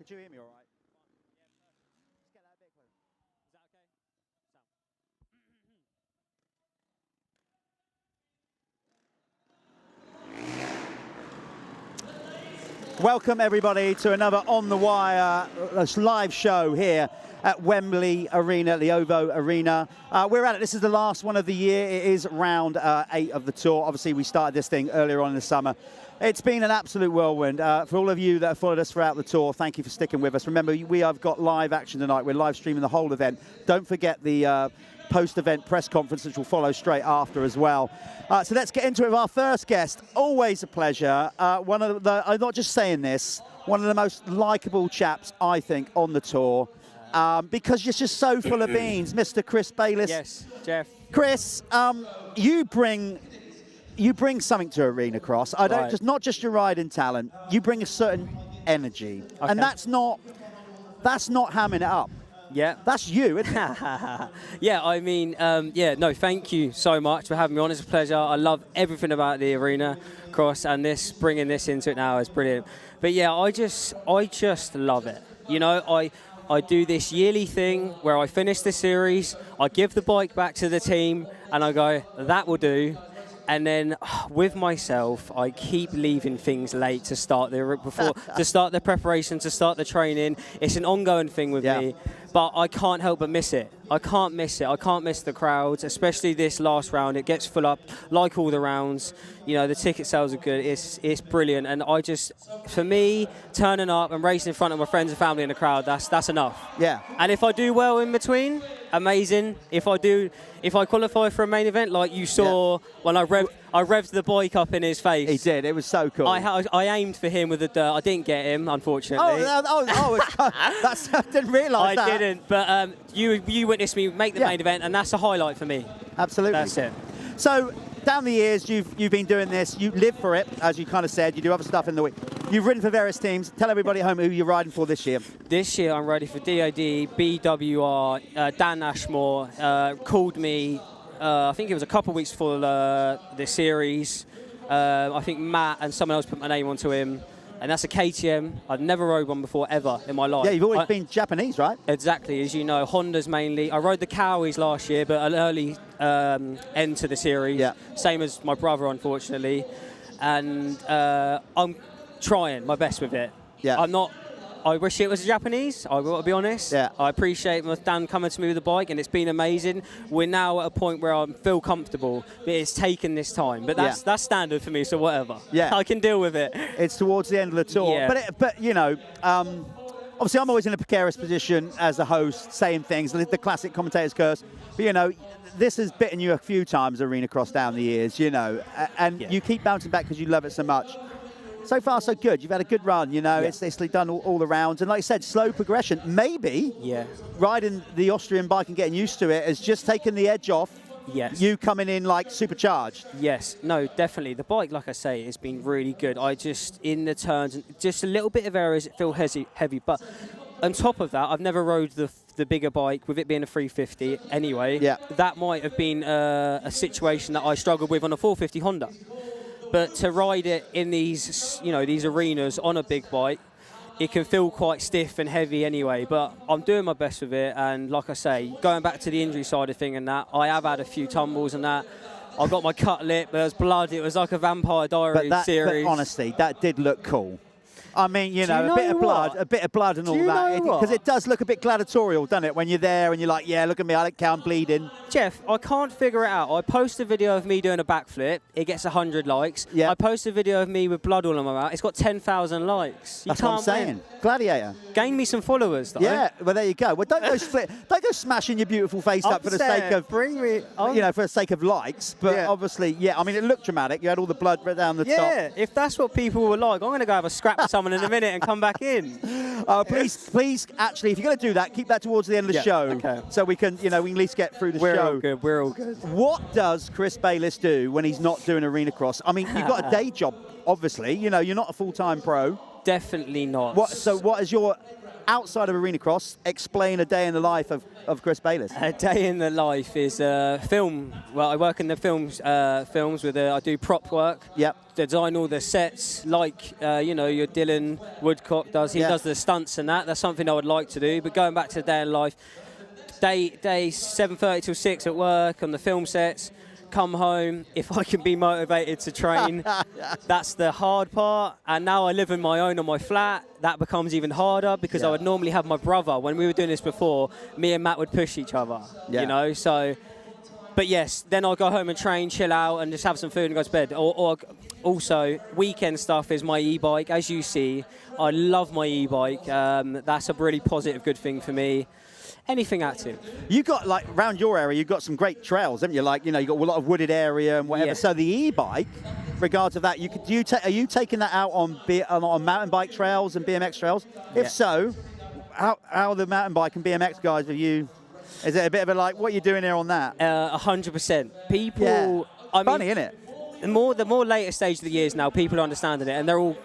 Could you hear me all right? Let's get that a bit closer. Is that okay? Welcome everybody to another On The Wire live show here at Wembley Arena, at the OVO Arena. We're at it. This is the last one of the year. It is round 8 of the tour. Obviously, we started this thing earlier on in the summer. It's been an absolute whirlwind. For all of you that have followed us throughout the tour, thank you for sticking with us. Remember, we have got live action tonight. We're live streaming the whole event. Don't forget the post-event press conference, which will follow straight after as well. So let's get into it with our first guest. Always a pleasure. One of the, I'm not just saying this, one of the most likable chaps, I think, on the tour. Because you're just so full of beans, Mr. Chris Bayliss. Yes, Jeff. Chris, you bring something to Arencross. I don't not just your riding talent. You bring a certain energy, and that's not hamming it up. Yeah, that's you, isn't it? Yeah, I mean, no, thank you so much for having me on. It's a pleasure. I love everything about the Arencross, and bringing this into it now is brilliant. But yeah, I just love it. You know, I do this yearly thing where I finish the series, I give the bike back to the team, and I go, that will do. And then with myself, I keep leaving things late to start the preparation, to start the training. It's an ongoing thing with me, but I can't help but miss it. I can't miss it. I can't miss the crowds, especially this last round. It gets full up like all the rounds. You know, the ticket sales are good. It's brilliant. And for me, turning up and racing in front of my friends and family in the crowd, that's enough. Yeah. And if I do well in between, amazing. If I qualify for a main event, like you saw when I revved the bike up in his face. He did. It was so cool. I aimed for him with the dirt. I didn't get him, unfortunately. I didn't realise that. I didn't, but you witnessed me make the main event, and that's a highlight for me. Absolutely. That's it. So, down the years, you've been doing this. You live for it, as you kind of said. You do other stuff in the week. You've ridden for various teams. Tell everybody at home who you're riding for this year. This year, I'm riding for DOD, BWR. Dan Ashmore called me, I think it was a couple of weeks before the series. I think Matt and someone else put my name onto him. And that's a KTM. I've never rode one before, ever, in my life. Yeah, you've always been Japanese, right? Exactly, as you know. Hondas mainly. I rode the Cowies last year, but an early end to the series. Yeah. Same as my brother, unfortunately. And I'm trying my best with it. Yeah. I wish it was Japanese, I've got to be honest. Yeah. I appreciate Dan coming to me with the bike, and it's been amazing. We're now at a point where I feel comfortable, but it's taken this time. But that's standard for me, so whatever. Yeah. I can deal with it. It's towards the end of the tour. Yeah. But you know, obviously I'm always in a precarious position as a host, saying things, the classic commentator's curse. But you know, this has bitten you a few times, Arencross, down the years, you know, and you keep bouncing back because you love it so much. So far, so good. You've had a good run, you know. Yeah. It's basically done all the rounds. And like I said, slow progression. Maybe riding the Austrian bike and getting used to it has just taken the edge off. Yes. You coming in like supercharged. Yes. No, definitely. The bike, like I say, has been really good. In the turns, just a little bit of areas, it feels heavy. But on top of that, I've never rode the bigger bike, with it being a 350 anyway. Yeah. That might have been a situation that I struggled with on a 450 Honda. But to ride it in these arenas on a big bike, it can feel quite stiff and heavy anyway. But I'm doing my best with it, and like I say, going back to the injury side of thing and that, I have had a few tumbles and that. I got my cut lip, there was blood. It was like a Vampire Diaries series. But honestly, that did look cool. I mean, you know, a bit of blood and all that. Because it does look a bit gladiatorial, doesn't it? When you're there and you're like, yeah, look at me, I don't care, I'm bleeding. Jeff, I can't figure it out. I post a video of me doing a backflip. It gets 100 likes. Yeah. I post a video of me with blood all on my mouth. It's got 10,000 likes. That's what I'm saying. Gladiator. Gain me some followers, though. Yeah, well, there you go. Well, don't go smashing your beautiful face up for the sake of, for the sake of likes. But obviously, I mean, it looked dramatic. You had all the blood right down the top. Yeah, if that's what people were like, I'm going to go have a scrap with someone in a minute and come back in. Please, actually, if you're going to do that, keep that towards the end of the show. Okay. So we can, we can at least get through the show. We're all good. What does Chris Bayliss do when he's not doing Arencross? I mean, you've got a day job, obviously. You know, you're not a full-time pro. Definitely not. So what is your outside of arena cross, explain a day in the life of Chris Bayliss. A day in the life is film. Well, I work in the films with I do prop work. Yep. Design all the sets like your Dylan Woodcock does. He does the stunts and that. That's something I would like to do. But going back to the day in life, day 7:30 till 6 at work on the film sets. Come home, if I can be motivated to train, that's the hard part. And now I live on my own on my flat. That becomes even harder because I would normally have my brother. When we were doing this before, me and Matt would push each other, so. But yes, then I'll go home and train, chill out, and just have some food and go to bed. Or also, weekend stuff is my e-bike. As you see, I love my e-bike. That's a really positive, good thing for me. Anything active. You got, like, around your area, you've got some great trails, haven't you? Like, you got a lot of wooded area and whatever. Yeah. So the e-bike, regards of that, are you taking that out on mountain bike trails and BMX trails? If so, how are the mountain bike and BMX guys with you? Is it a bit of a like, what are you doing here on that? 100%. People, funny, isn't it? The more later stage of the years now, people are understanding it, and they're all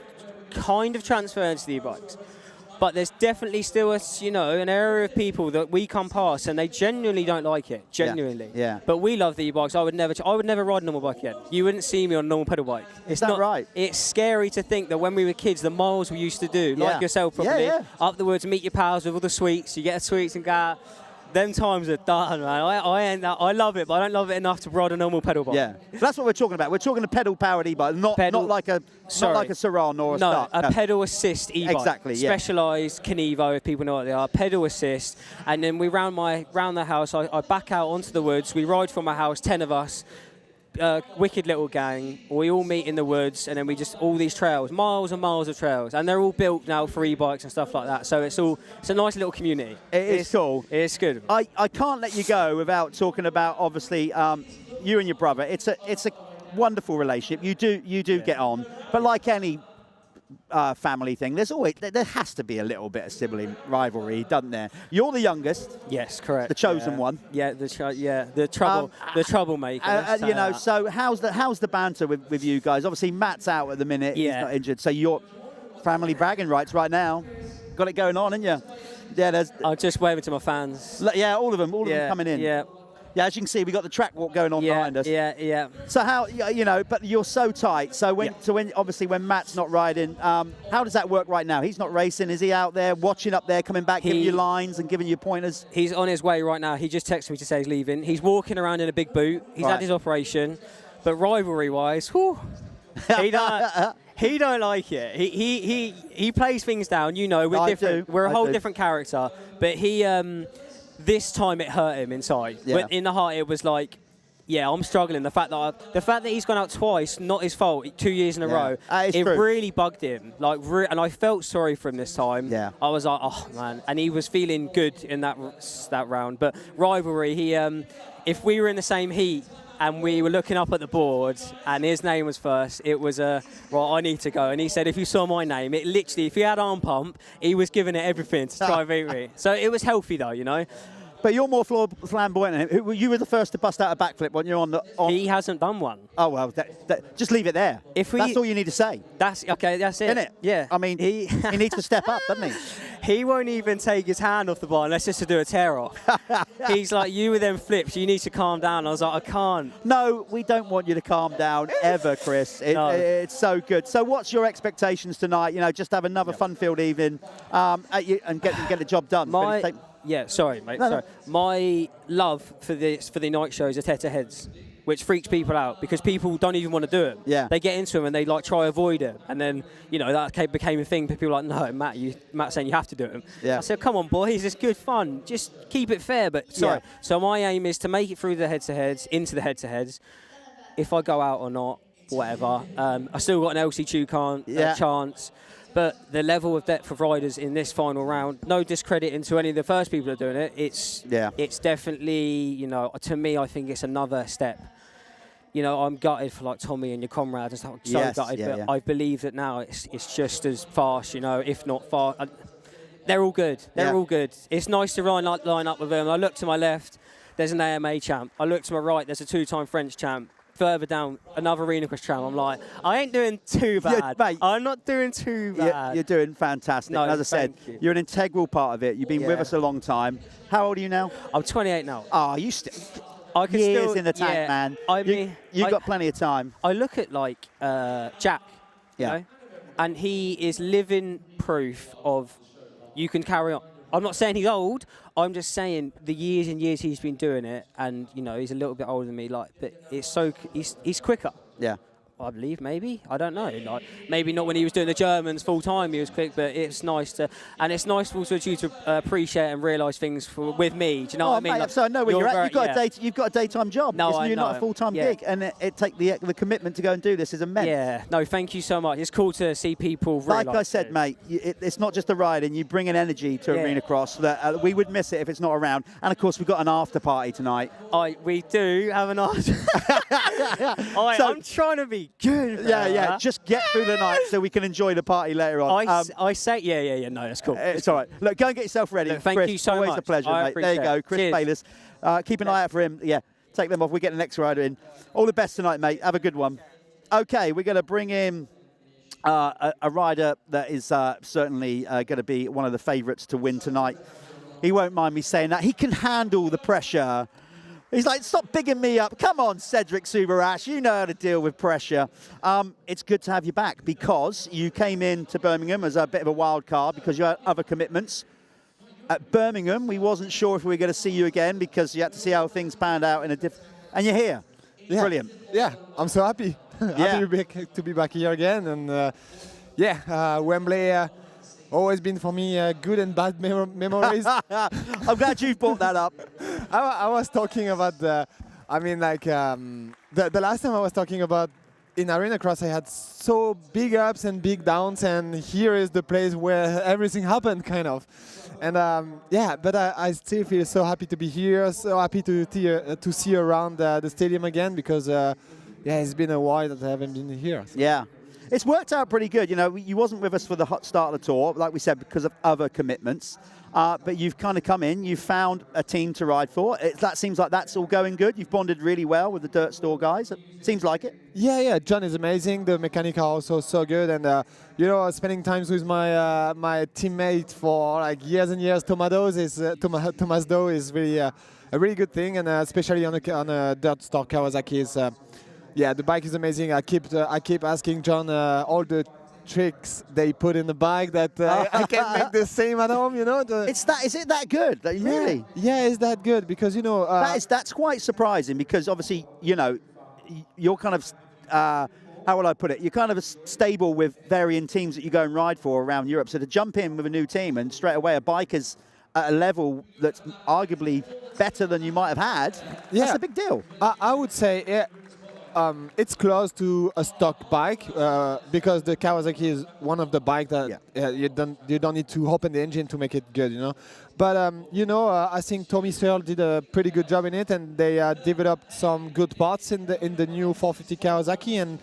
kind of transferring to the e-bikes. But there's definitely still an area of people that we come past and they genuinely don't like it. Genuinely. Yeah. But we love the e-bikes. I would never ride a normal bike again. You wouldn't see me on a normal pedal bike. Is that right? It's scary to think that when we were kids, the miles we used to do, like yourself probably, up the woods, meet your pals with all the sweets. You get the sweets and go out. Them times are done, man. I love it, but I don't love it enough to ride a normal pedal bike. Yeah, so that's what we're talking about. We're talking a pedal-powered e-bike, not like a Saran or a Start. No, a pedal assist e-bike. Exactly, yeah. Specialised Canevo, if people know what they are. Pedal assist, and then we round the house. I back out onto the woods. We ride from my house, 10 of us. Wicked little gang. We all meet in the woods, and then we just all these trails, miles and miles of trails, and they're all built now for e-bikes and stuff like that. So it's a nice little community. It's cool. It's good. I can't let you go without talking about obviously you and your brother. It's a wonderful relationship. You do get on, but like any family thing, there has to be a little bit of sibling rivalry, doesn't there? You're the youngest. Yes, correct. The chosen one. Yeah, the troublemaker. So how's the banter with you guys? Obviously, Matt's out at the minute. He's not injured. So you're family bragging rights right now. Got it going on, haven't you? Yeah, I'm just waving to my fans. Yeah, all of them coming in. Yeah. Yeah, as you can see, we've got the track walk going on behind us. Yeah. So how, but you're so tight. So when Matt's not riding, how does that work right now? He's not racing. Is he out there watching up there, coming back, giving you lines and giving you pointers? He's on his way right now. He just texted me to say he's leaving. He's walking around in a big boot. He's had his operation. But rivalry-wise, he don't like it. He plays things down. We're different. We're a whole different character. But he... this time it hurt him inside. Yeah. But in the heart, it was like, I'm struggling. The fact that he's gone out twice, not his fault, 2 years in a row, it really bugged him. And I felt sorry for him this time. Yeah. I was like, oh man, and he was feeling good in that round. But rivalry, if we were in the same heat and we were looking up at the board and his name was first, it was I need to go. And he said, if you saw my name, it literally, if he had arm pump, he was giving it everything to try and beat me. So it was healthy though, But you're more flamboyant than him. You were the first to bust out a backflip when you're on the... He hasn't done one. Oh, well, just leave it there. That's all you need to say. That's it. Isn't it? Yeah. I mean, he needs to step up, doesn't he? He won't even take his hand off the bar unless it's to do a tear-off. He's like, you with them flips, you need to calm down. I was like, I can't. No, we don't want you to calm down ever, Chris. It's so good. So what's your expectations tonight? Just have another fun-filled evening and get the job done. Sorry, mate. Sorry. My love for the night shows are head-to-heads, which freaks people out because people don't even want to do it. Yeah. They get into them and they try to avoid it, and then that became a thing. People were like, no, Matt's saying you have to do it. Yeah. I said, come on, boys, it's good fun. Just keep it fair. But sorry. Yeah. So my aim is to make it through the head-to-heads, into the head-to-heads. If I go out or not, whatever. I still got an LC2 chance. But the level of depth of riders in this final round, no discredit into any of the first people that are doing it, it's definitely, to me, I think it's another step. I'm gutted for Tommy and your comrades and stuff. But I believe that now it's just as fast, if not far. They're all good. They're all good. It's nice to line up with them. I look to my left, there's an AMA champ. I look to my right, there's a 2-time French champ. further down another Arencross tram. I'm like, I ain't doing too bad. Mate, I'm not doing too bad. You're doing fantastic. No, and as I said, you're an integral part of it. You've been with us a long time. How old are you now? I'm 28 now. Oh, you still... I can years still, in the tank, man. I mean, you've got plenty of time. I look at like Jack, you know, and he is living proof of you can carry on. I'm not saying he's old. I'm just saying the years and years he's been doing it, and you know he's a little bit older than me. Like, but it's so he's quicker. Yeah. I believe maybe. I don't know. Like, maybe not when he was doing the Germans full time. He was quick, but it's nice to, and it's nice also you to appreciate and realise things with me. Do you know what I mean? Mate, like, so I know where you're at. You've got a daytime job. No, you're not a full-time gig, and it take the commitment to go and do this is immense. Yeah. No, thank you so much. It's cool to see people. Like I said, mate, it's not just the riding. You bring an energy to Arencross that we would miss it if it's not around. And of course, we've got an after party tonight. We do have an after. I'm trying to be good. Yeah. Just get through the night so we can enjoy the party later on. I say, yeah. No, that's cool. It's all right. Look, go and get yourself ready. Look, thank Chris, you so always much. A pleasure, mate. There you go, Chris Bayless. Keep an eye out for him. Yeah, take them off. We get the next rider in. All the best tonight, mate. Have a good one. Okay, we're going to bring in a rider that is certainly going to be one of the favourites to win tonight. He won't mind me saying that. He can handle the pressure. He's like, stop bigging me up. Come on, Cedric Subarash. You know how to deal with pressure. It's good to have you back because you came in to Birmingham as a bit of a wild card because you had other commitments. At Birmingham, we wasn't sure if we were going to see you again because you had to see how things panned out in a different... And you're here. Yeah. Brilliant. Yeah, I'm so happy. Happy to be back here again. And Wembley... always been for me good and bad memories. I'm glad you've brought that up. I was talking about the last time I was talking about in Arencross I had so big ups and big downs, and here is the place where everything happened, kind of. And but I still feel so happy to be here, so happy to see around the stadium again because it's been a while that I haven't been here. So. Yeah. It's worked out pretty good. You know, you wasn't with us for the hot start of the tour, like we said, because of other commitments. But you've kind of come in, you've found a team to ride for. That seems like that's all going good. You've bonded really well with the Dirt Store guys. It seems like it. Yeah. John is amazing. The mechanic are also so good. And, spending time with my my teammate for like years and years, Thomas Doe is really a really good thing. And especially on a Dirt Store Kawasaki is... the bike is amazing. I keep asking John all the tricks they put in the bike that I can make the same at home. Is it that good? Really? Yeah, it's that good because that's quite surprising because obviously you're kind of how will I put it? You're kind of stable with varying teams that you go and ride for around Europe. So to jump in with a new team and straight away a bike is at a level that's arguably better than you might have had. That's a big deal. I would say. It's close to a stock bike because the Kawasaki is one of the bikes that you don't need to open the engine to make it good, But I think Tommy Searle did a pretty good job in it, and they developed some good parts in the new 450 Kawasaki. And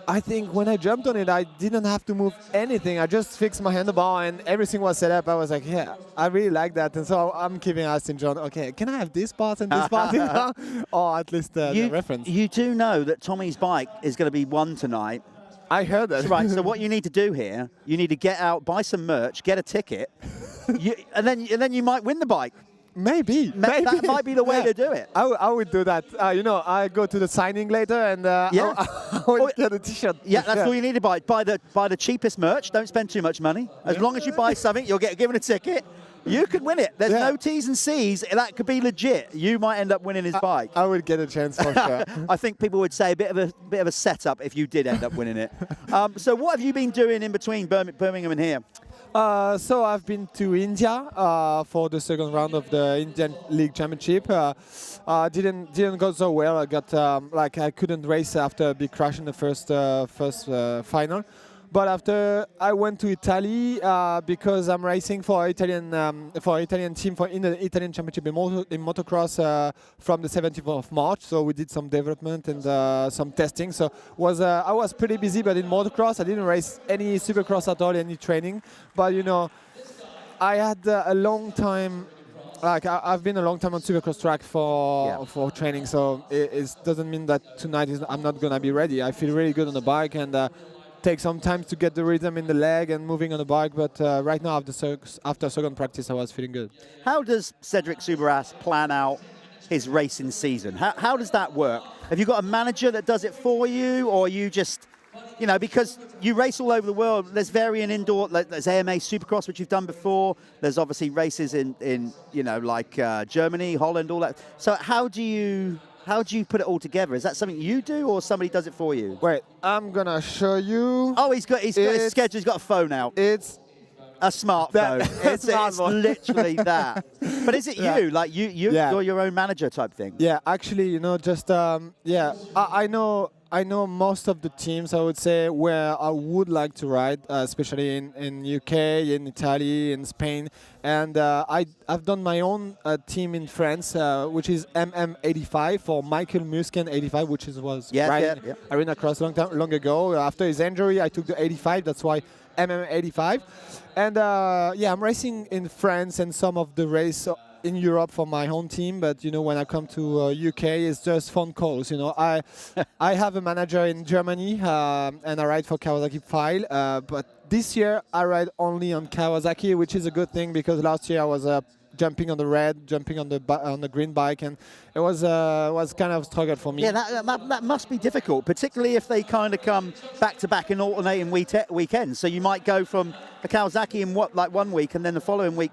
I think when I jumped on it, I didn't have to move anything. I just fixed my handlebar and everything was set up. I was like, I really like that. And so I'm keeping asking John, okay, can I have this part and this part? Or at least the reference. You do know that Tommy's bike is going to be won tonight. I heard that. Right, so what you need to do here, you need to get out, buy some merch, get a ticket, and then you might win the bike. Maybe. That might be the way to do it. I would do that. I go to the signing later and I would get a T-shirt. Yeah, that's all you need to buy. Buy the cheapest merch. Don't spend too much money. As long as you buy something, you'll get given a ticket. You could win it. There's no T's and C's. That could be legit. You might end up winning his bike. I would get a chance for sure. I think people would say a bit of a setup if you did end up winning it. So what have you been doing in between Birmingham and here? So I've been to India for the second round of the Indian League Championship. Didn't go so well. I got I couldn't race after a big crash in the first final. But after I went to Italy because I'm racing for Italian team in the Italian Championship in motocross from the 17th of March. So we did some development and some testing. So I was pretty busy, but in motocross I didn't race any supercross at all, any training. But I had a long time like I've been a long time on Supercross track for training, so it doesn't mean that tonight I'm not gonna be ready. I feel really good on the bike, and take some time to get the rhythm in the leg and moving on the bike. But right now, after second practice, I was feeling good. How does Cedric Soubeyras plan out his racing season? How does that work? Have you got a manager that does it for you, or you just, you know, because you race all over the world, there's varying indoor, like there's AMA Supercross, which you've done before. There's obviously races in you know, like Germany, Holland, all that. So how do you put it all together? Is that something you do, or somebody does it for you? Wait, I'm gonna show you. Oh, he's got his schedule. He's got a phone out. It's a smartphone. It's literally that. But is it you? Like you're your own manager type thing? Yeah, actually, you know, just I know most of the teams, I would say, where I would like to ride, especially in UK, in Italy, in Spain. And I've done my own team in France, which is MM85 for Michael Musken 85, which was riding Arencross long ago. After his injury, I took the 85. That's why MM85. And I'm racing in France and some of the race in Europe for my home team, but you know, when I come to UK, it's just phone calls. You know, I have a manager in Germany, and I ride for Kawasaki File. But this year I ride only on Kawasaki, which is a good thing because last year I was jumping on the red, jumping on the green bike, and it was kind of a struggle for me. Yeah, that must be difficult, particularly if they kind of come back to back in alternating weekends. So you might go from a Kawasaki in one week, and then the following week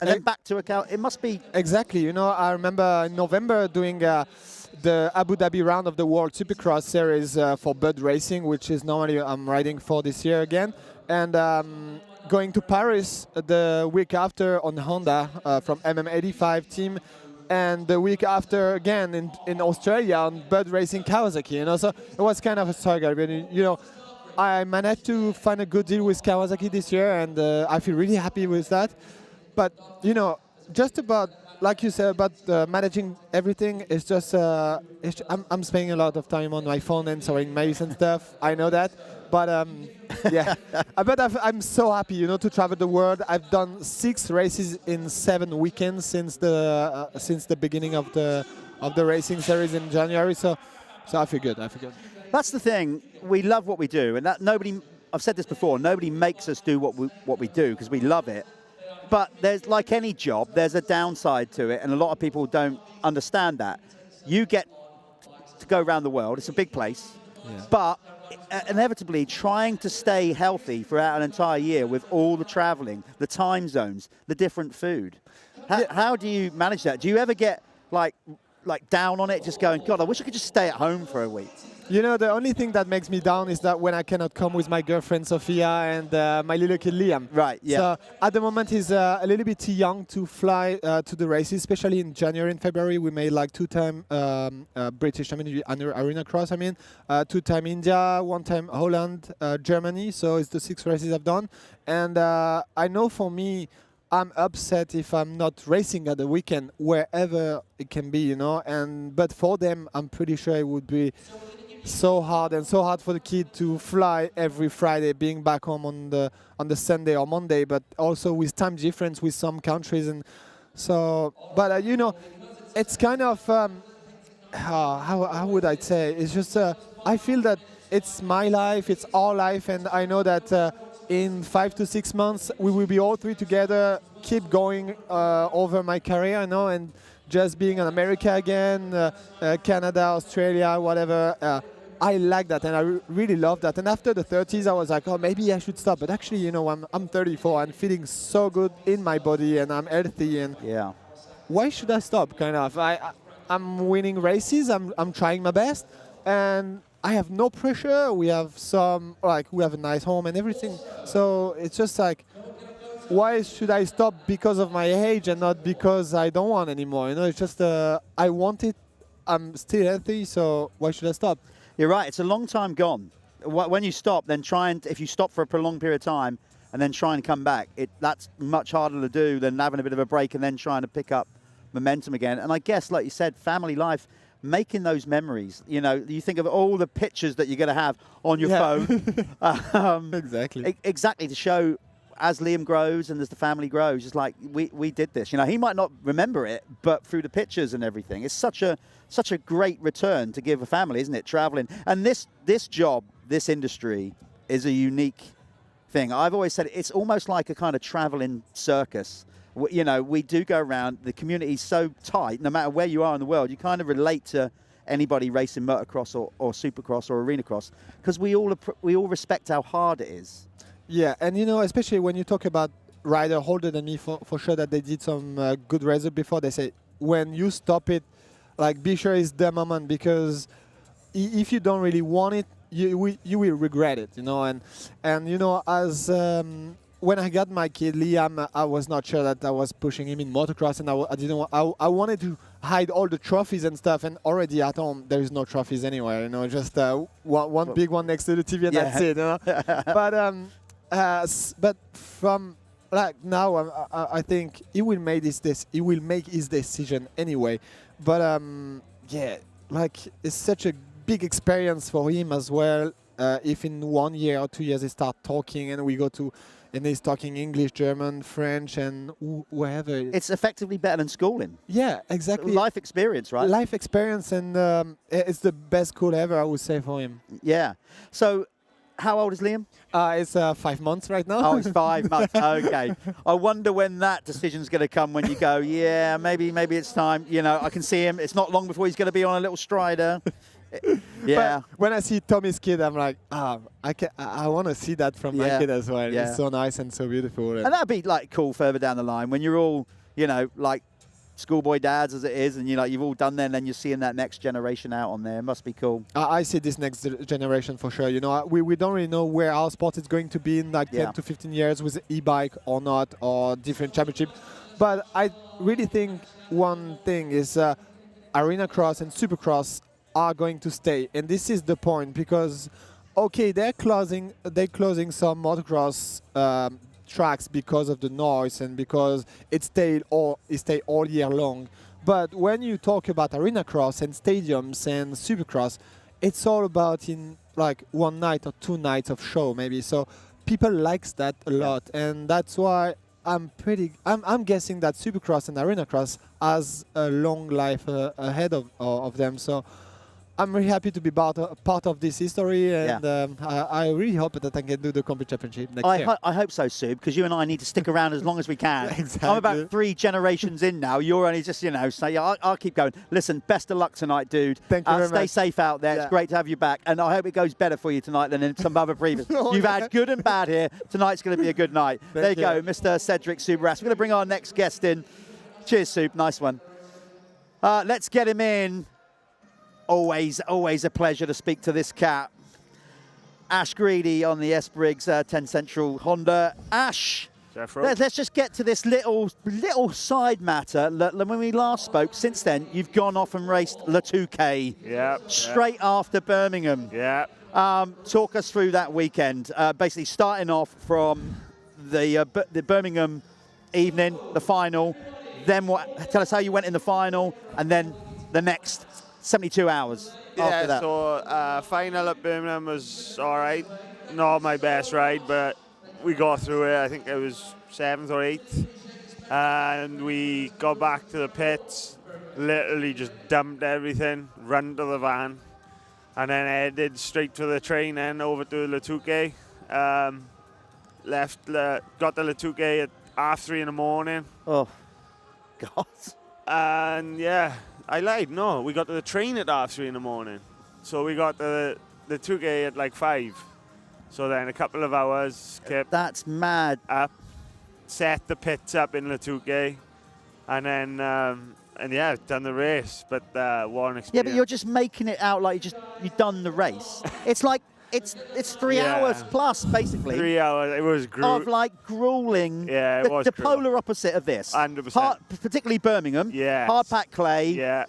and then back to a cow. It must be exactly. You know, I remember in November doing the Abu Dhabi round of the World Supercross Series for Bud Racing, which is normally I'm riding for this year again, and going to Paris the week after on Honda from MM85 team, and the week after again in Australia on Bud Racing Kawasaki. You know, so it was kind of a struggle. But you know, I managed to find a good deal with Kawasaki this year, and I feel really happy with that. But, you know, just about, like you said, about managing everything, is just, I'm spending a lot of time on my phone answering mails and stuff. I know that. But, yeah. But I'm so happy, you know, to travel the world. I've done 6 races in 7 weekends since the beginning of the racing series in January. So I feel good. That's the thing. We love what we do. And that I've said this before, nobody makes us do what we do because we love it. But there's, like any job, there's a downside to it, and a lot of people don't understand that. You get to go around the world. It's a big place. Yeah. But inevitably, trying to stay healthy throughout an entire year with all the traveling, the time zones, the different food. How do you manage that? Do you ever get like down on it, just going, God, I wish I could just stay at home for a week? You know, the only thing that makes me down is that when I cannot come with my girlfriend Sophia and my little kid Liam. Right, yeah. So at the moment he's a little bit too young to fly to the races, especially in January and February. We made like 2-time British, Arencross, 2-time India, 1-time Holland, Germany. So it's the 6 races I've done. And I know for me, I'm upset if I'm not racing at the weekend, wherever it can be, you know. But for them, I'm pretty sure it would be so hard for the kid to fly every Friday, being back home on the Sunday or Monday, but also with time difference with some countries. And so, but you know, it's kind of how would I say? It's just I feel that it's my life, it's our life, and I know that in 5 to 6 months we will be all 3 together, keep going over my career, you know, and just being in America again, Canada, Australia, whatever. I like that, and I really love that. And after the 30s, I was like, oh, maybe I should stop. But actually, you know, I'm 34 and feeling so good in my body, and I'm healthy. And yeah, why should I stop? Kind of. I'm winning races. I'm trying my best, and I have no pressure. We have we have a nice home and everything. So it's just like, why should I stop because of my age and not because I don't want anymore? You know, it's just I want it. I'm still healthy, so why should I stop? You're right. It's a long time gone. When you stop, then if you stop for a prolonged period of time and then try and come back, that's much harder to do than having a bit of a break and then trying to pick up momentum again. And I guess, like you said, family life, making those memories. You know, you think of all the pictures that you're going to have on your phone. Exactly. Exactly, to show as Liam grows and as the family grows, it's like we did this. You know, he might not remember it, but through the pictures and everything, it's such a great return to give a family, isn't it? Traveling, and this job, this industry, is a unique thing. I've always said it's almost like a kind of traveling circus. You know, we do go around. The community's so tight. No matter where you are in the world, you kind of relate to anybody racing motocross or supercross or arena cross, because we all respect how hard it is. Yeah, and you know, especially when you talk about rider older than me, for sure that they did some good races before. They say when you stop it, like, be sure it's the moment, because if you don't really want it, you will regret it. You know, and you know, as when I got my kid Liam, I was not sure that I was pushing him in motocross, and I didn't. I wanted to hide all the trophies and stuff, and already at home there is no trophies anywhere. You know, just one big one next to the TV, and that's it. You know? But from like now, I think he will make he will make his decision anyway. But yeah, like, it's such a big experience for him as well. If in 1 year or 2 years he start talking, and we go to, and he's talking English, German, French, and wherever. It's effectively better than schooling. Yeah, exactly. Life experience, right? Life experience, and it's the best school ever, I would say, for him. Yeah. So, how old is Liam? It's 5 months right now. Oh, it's 5 months. Okay. I wonder when that decision's going to come, when you go, yeah, maybe it's time. You know, I can see him. It's not long before he's going to be on a little strider. Yeah. But when I see Tommy's kid, I'm like, I want to see that from my kid as well. Yeah. It's so nice and so beautiful. And that'd be like cool further down the line when you're all, you know, like schoolboy dads as it is, and you've all done that, and then you're seeing that next generation out on there. It must be cool. I see this next generation for sure. You know, we don't really know where our sport is going to be in like 10 to 15 years with e-bike or not, or different championship. But I really think one thing is arena cross and supercross are going to stay, and this is the point, because okay, they're closing some motocross tracks because of the noise and because it stay all year long. But when you talk about arena cross and stadiums and supercross, it's all about in like 1 night or 2 nights of show maybe. So people likes that a lot, and that's why I'm guessing that supercross and arena cross has a long life ahead of them. So I'm really happy to be part of this history, and I really hope that I can do the Complete Championship next year. I hope so, Sue, because you and I need to stick around as long as we can. Exactly. I'm about 3 generations in now. You're only just, you know, so yeah, I'll keep going. Listen, best of luck tonight, dude. Thank you very Stay much. safe out there. It's great to have you back, and I hope it goes better for you tonight than in some other previous. You've had good and bad here. Tonight's going to be a good night. There you go, Mr. Cedric Subaras. We're going to bring our next guest in. Cheers, Sue. Nice one. Let's get him in. Always a pleasure to speak to this cat. Ash Greedy on the S Briggs 10 Central Honda. Ash, let's just get to this little side matter. When we last spoke, since then, you've gone off and raced Le Touquet. Straight after Birmingham. Talk us through that weekend. Basically, starting off from the Birmingham evening, the final. Then what? Tell us how you went in the final, and then the next 72 hours after that. So final at Birmingham was all right. Not my best ride, but we got through it. I think it was 7th or 8th. And we got back to the pits, literally just dumped everything, run to the van, and then headed straight to the train and over to Le Touquet. Got to Le Touquet at 3:30 in the morning. Oh, God. And yeah, I lied. No, we got to the train at 3:30 in the morning. So we got to the Touquet at like 5. So then a couple of hours kept. That's mad. Up, set the pits up in Le Touquet, and then and yeah, done the race. But what an experience. Yeah, but you're just making it out like you've done the race. It's like it's 3 hours plus basically. 3 hours. It was of like grueling. Yeah, it was the polar opposite of this. 100%. Particularly Birmingham. Yeah. Hard packed clay. Yeah.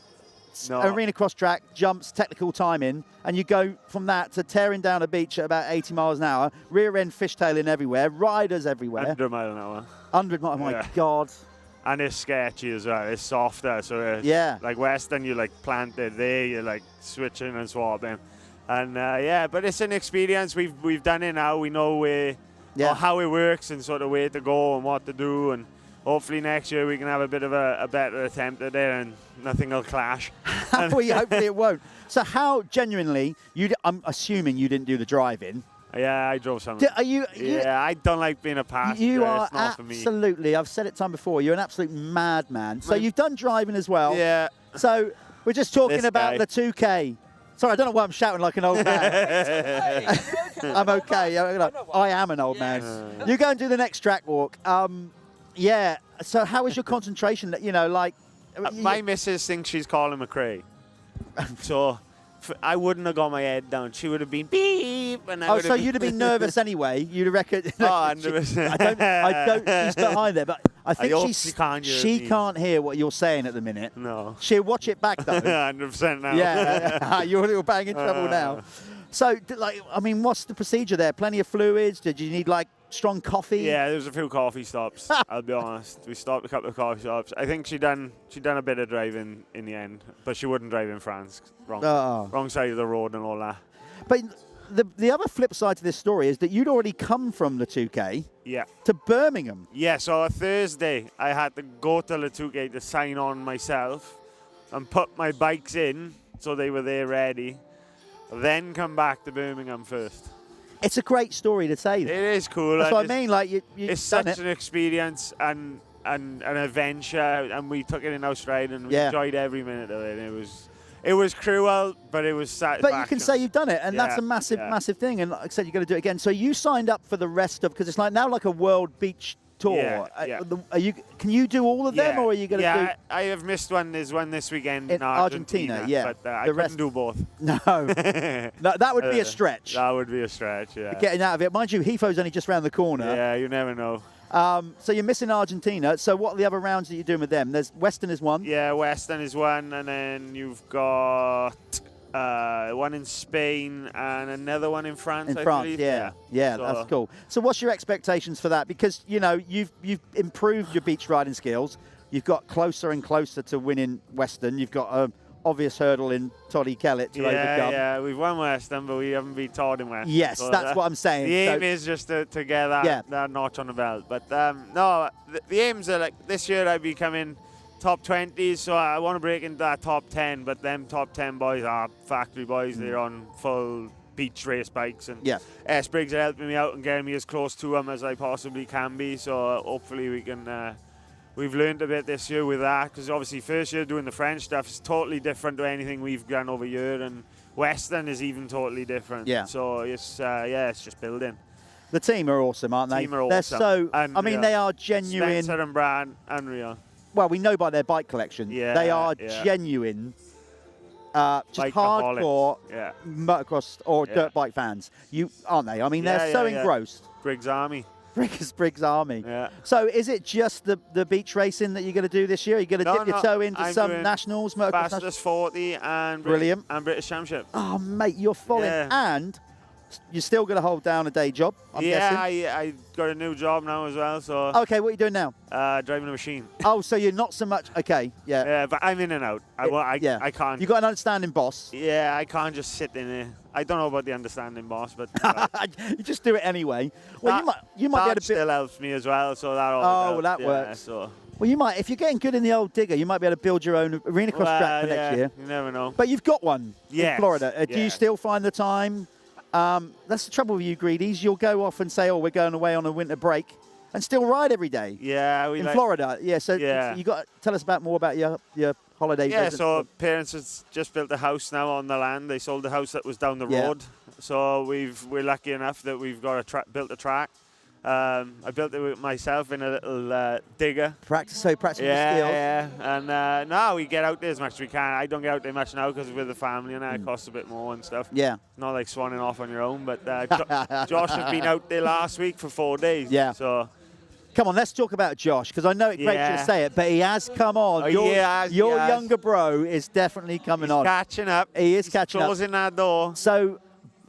No. Arena cross track, jumps, technical timing, and you go from that to tearing down a beach at about 80 miles an hour, rear end fishtailing everywhere, riders everywhere. 100 miles an hour. 100 miles, oh my God. And it's sketchy as well. It's softer, so it's like Western, you like planted there, you're like switching and swapping, and yeah. But it's an experience. We've done it now. We know where Yeah. or how it works and sort of where to go and what to do, and hopefully next year we can have a bit of a better attempt at it and nothing will clash. Hopefully it won't. So how genuinely, I'm assuming you didn't do the drive-in. Yeah, I drove some. Yeah, I don't like being a passenger. You are it's not for me. absolutely, I've said it time before, you're an absolute madman. So you've done driving as well. Yeah. So we're just talking This about guy. the 2K. Sorry, I don't know why I'm shouting like an old man. I'm okay. I am an old man. You go and do the next track walk. Yeah. So how is your concentration? You know, like... My missus thinks she's Colin McRae. So I wouldn't have got my head down. She would have been beep. And so you'd have been nervous anyway. You'd have reckoned... Oh, 100%. I don't... She's behind there, but I think hope she can't hear what you're saying at the minute. No. She'll watch it back, though. 100% now. Yeah. You're bang in trouble now. So, like, I mean, what's the procedure there? Plenty of fluids? Did you need, like, strong coffee? Yeah, there was a few coffee stops, I'll be honest. We stopped a couple of coffee stops. I think she done a bit of driving in the end, but she wouldn't drive in France. Wrong side of the road and all that. But the other flip side to this story is that you'd already come from the 2K to Birmingham. Yeah, so a Thursday, I had to go to the 2K to sign on myself and put my bikes in so they were there ready, then come back to Birmingham first. It's a great story to say. It is cool. That's what I mean. Like it's such an experience and an adventure, and we took it in our stride, and we enjoyed every minute of it. It was cruel, but it was satisfying. But you can say you've done it, and that's a massive thing. And like I said, you're going to do it again. So you signed up for the rest of, because it's like now like a world beach tour. Yeah. Can you do all of them, or are you going to do? Yeah, I have missed one. There's one this weekend in Argentina. Yeah, but I couldn't do both. No, that would be a stretch. That would be a stretch. Yeah, getting out of it. Mind you, Heathrow's only just around the corner. Yeah, you never know. So you're missing Argentina. So what are the other rounds that you're doing with them? There's Western is one. Yeah, Western is one, and then you've got one in Spain and another one in France. In I France, believe. yeah, So, that's cool. So what's your expectations for that? Because you know you've improved your beach riding skills. You've got closer and closer to winning Western. You've got an obvious hurdle in Toddy Kellett to overcome. Yeah, we've won Western, but we haven't beat Todd in Western. Yes, so that's what I'm saying. The aim is just to get that notch on the belt. But no, the aims are like this year I'd be coming top 20s, so I want to break into that top 10, but them top 10 boys are factory boys. They're on full beach race bikes, and S-Briggs are helping me out and getting me as close to them as I possibly can be, so hopefully we can we've learned a bit this year with that, because obviously first year doing the French stuff is totally different to anything we've done over here, and Western is even totally different. So it's it's just building. The team are awesome, aren't they? They're so, I mean, they are genuine. Spencer and Brad, unreal. Well, we know by their bike collection. They are genuine, just hardcore motocross or dirt bike fans. Aren't they? I mean, they're so engrossed. Briggs Army. Briggs Army. So is it just the beach racing that you're going to do this year? Are you going to dip your toe into some nationals, motocross? Fastest 40 and Brilliant. And British Championship. Oh, mate, you're falling. And you're still going to hold down a day job, I'm guessing? I got a new job now as well. So okay, what are you doing now? Driving a machine. Oh, so you're not so much. Okay, yeah, but I'm in and out. I can't. You got an understanding boss. Yeah, I can't just sit in there. I don't know about the understanding boss, but you just do it anyway. Well, you might be able to. Still helps me as well, so that. Oh, that works. So. Well, you might, if you're getting good in the old digger, you might be able to build your own Arencross track for next year. You never know. But you've got one in Florida. Do you Yes. still find the time? That's the trouble with you greedies. You'll go off and say, "Oh, we're going away on a winter break," and still ride every day. Yeah, in Florida. Yeah. So you got to tell us more about your holiday. Yeah. visits. So parents has just built a house now on the land. They sold the house that was down the road. So we're lucky enough that we've got built a track. I built it with myself in a little digger. Practicing your skills. Yeah. And now we get out there as much as we can. I don't get out there much now because we're the family and it costs a bit more and stuff. Yeah. Not like swanning off on your own, but Josh has been out there last week for 4 days. Yeah. So. Come on, let's talk about Josh, because I know it grates you to say it, but he has come on. Your younger bro is definitely coming on. He's catching up. He is catching up. Closing that door. So,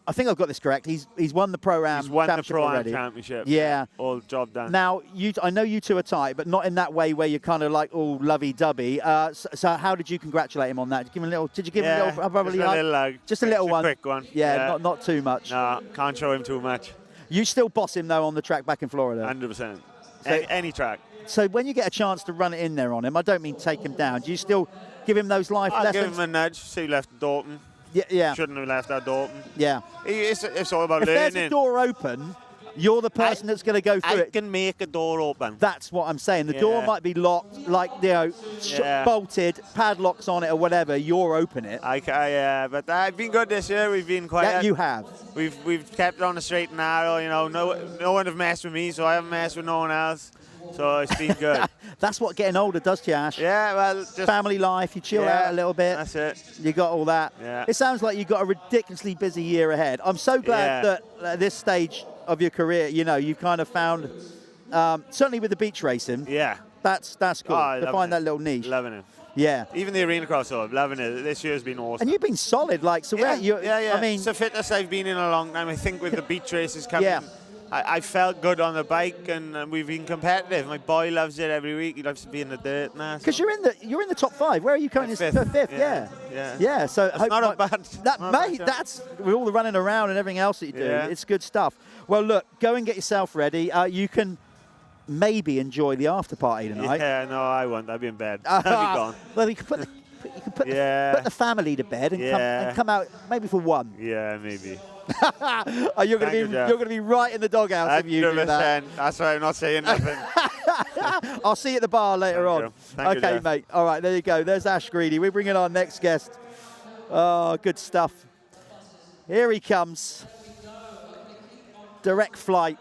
I think I've got this correct. He's won the Pro-Am He's won the Championship Pro-Am already. Championship. Yeah. All job done. Now, I know you two are tight, but not in that way where you're kind of like all lovey-dovey. So how did you congratulate him on that? Did you give him a little brotherly hug? Just a little hug. Just a little one. Quick one. Yeah. Not too much. No, can't show him too much. You still boss him, though, on the track back in Florida? 100%. So- Any track. So when you get a chance to run it in there on him, I don't mean take him down. Do you still give him those life I'll lessons? give him a nudge. See, he left Dorton. Yeah. Shouldn't have left at Dorton. Yeah. It's all about If learning. there's a door open, you're the person that's going to go through I it. can make a door open. That's what I'm saying. The door might be locked, like, bolted, padlocks on it or whatever. You're open it. But I've been good this year. We've been quiet. Yeah, you have. We've kept it on the straight and narrow. You know, no one have messed with me, so I haven't messed with no one else. So it's been good. That's what getting older does to you, Ash. Yeah, well, just family life, you chill out a little bit. That's it. You got all that. Yeah. It sounds like you've got a ridiculously busy year ahead. I'm so glad that at this stage of your career, you've kind of found, certainly with the beach racing. Yeah. That's cool to find that little niche. Loving it. Yeah. Even the Arencross, I'm loving it. This year's been awesome. And you've been solid, I mean, it's the fittest I've been in a long time. I think with the beach races coming. Yeah. I felt good on the bike, and we've been competitive. My boy loves it every week. He loves to be in the dirt now. Because you're in the top 5. Where are you currently? Fifth. Yeah. So it's not bad. That's with all the running around and everything else that you do. Yeah. It's good stuff. Well, look, go and get yourself ready. You can maybe enjoy the after party tonight. Yeah, no, I won't. I'll be in bed. I'll be gone. Well, you can put the family to bed and come out maybe for one. Yeah, maybe. You're going to be right in the doghouse if you do that. That's why I'm not saying nothing. I'll see you at the bar later on. Thank you, mate. All right, there you go. There's Ash Greedy. We bring in our next guest. Oh, good stuff. Here he comes. Direct flight.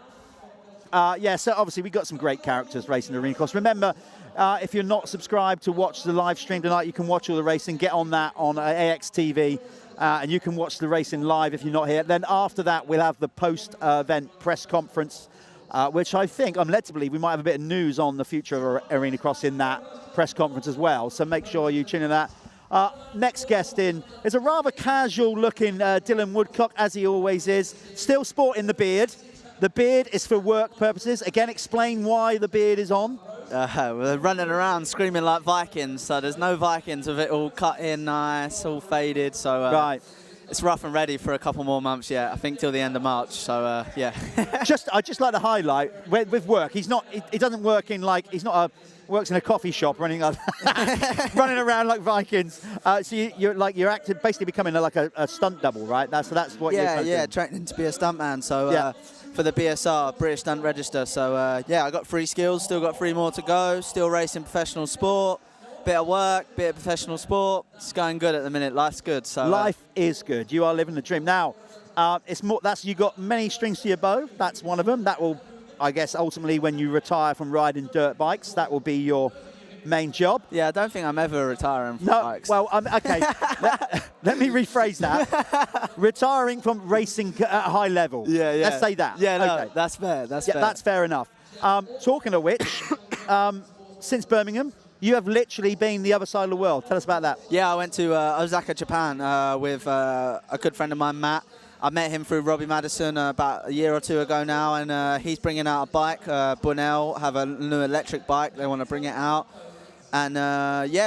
So obviously we've got some great characters racing the Arencross. Remember, if you're not subscribed to watch the live stream tonight, you can watch all the racing. Get on that on AXTV. And you can watch the racing live if you're not here. Then after that, we'll have the post-event press conference, which I think, I'm led to believe, we might have a bit of news on the future of Arencross in that press conference as well. So make sure you tune in that. Next guest in is a rather casual-looking Dylan Woodcock, as he always is. Still sporting the beard. The beard is for work purposes. Again, explain why the beard is on. We're running around screaming like Vikings, so there's no Vikings with it all cut in nice, all faded. So right. It's rough and ready for a couple more months yet. I think till the end of March. So yeah. I just like to highlight with work. He doesn't work in works in a coffee shop or anything like that. Running around like Vikings. So you're acting, basically becoming like a stunt double, right? That's what you're doing. Yeah, training to be a stuntman. So for the BSR, British Stunt Register. So I got 3 skills, still got 3 more to go. Still racing professional sport. Bit of work, bit of professional sport. It's going good at the minute. Life's good. So life is good. You are living the dream. Now, it's more. You got many strings to your bow. That's one of them. That will, I guess, ultimately when you retire from riding dirt bikes, that will be your main job. Yeah, I don't think I'm ever retiring from bikes. Well, okay. let me rephrase that. Retiring from racing at a high level. Yeah. Let's say that. Yeah, no, that's fair. That's fair. That's fair enough. Talking of which, since Birmingham, you have literally been the other side of the world. Tell us about that. Yeah, I went to Osaka, Japan with a good friend of mine, Matt. I met him through Robbie Madison about a year or 2 ago now, and he's bringing out a bike. Bunnell have a new electric bike. They want to bring it out. And,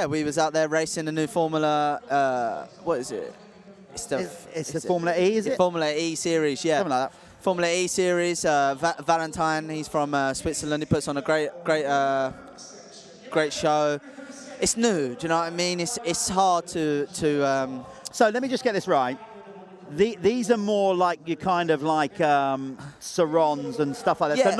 we was out there racing the new Formula, what is it? It's the Formula E, is it? Formula E series, yeah. Something like that. Formula E series. Valentine, he's from Switzerland. He puts on a great show. It's new, do you know what I mean? It's hard to So let me just get this right. These are more like your kind of like Sarons and stuff like that. Yeah. So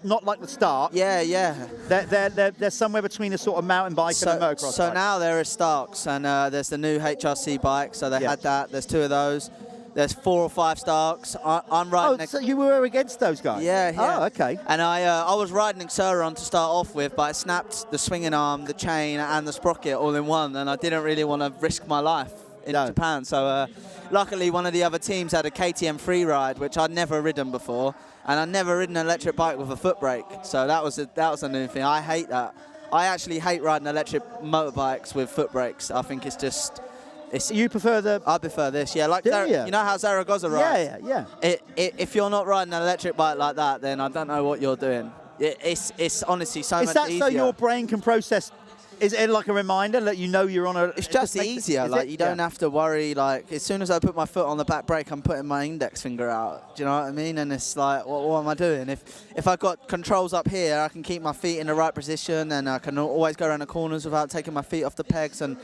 not like the start. Yeah. They're somewhere between a sort of mountain bike and a motocross So bike. now there is Starks, and there's the new HRC bike. So they had that. There's 2 of those. There's 4 or 5 Starks. I'm riding. Oh, so you were against those guys? Yeah. Oh, okay. And I was riding Xeron to start off with, but I snapped the swinging arm, the chain, and the sprocket all in one, and I didn't really want to risk my life in Japan. So luckily, one of the other teams had a KTM free ride, which I'd never ridden before, and I'd never ridden an electric bike with a foot brake. So that was a new thing. I hate that. I actually hate riding electric motorbikes with foot brakes. I think it's just. You prefer I prefer this, yeah. Like, you know how Zaragoza rides? Yeah. If you're not riding an electric bike like that, then I don't know what you're doing. It's honestly so much easier. Is that so your brain can process Is it like a reminder that you know you're on a... It's just easier. Like, you don't have to worry. Like, as soon as I put my foot on the back brake, I'm putting my index finger out. Do you know what I mean? And it's like, what am I doing? If I've got controls up here, I can keep my feet in the right position, and I can always go around the corners without taking my feet off the pegs and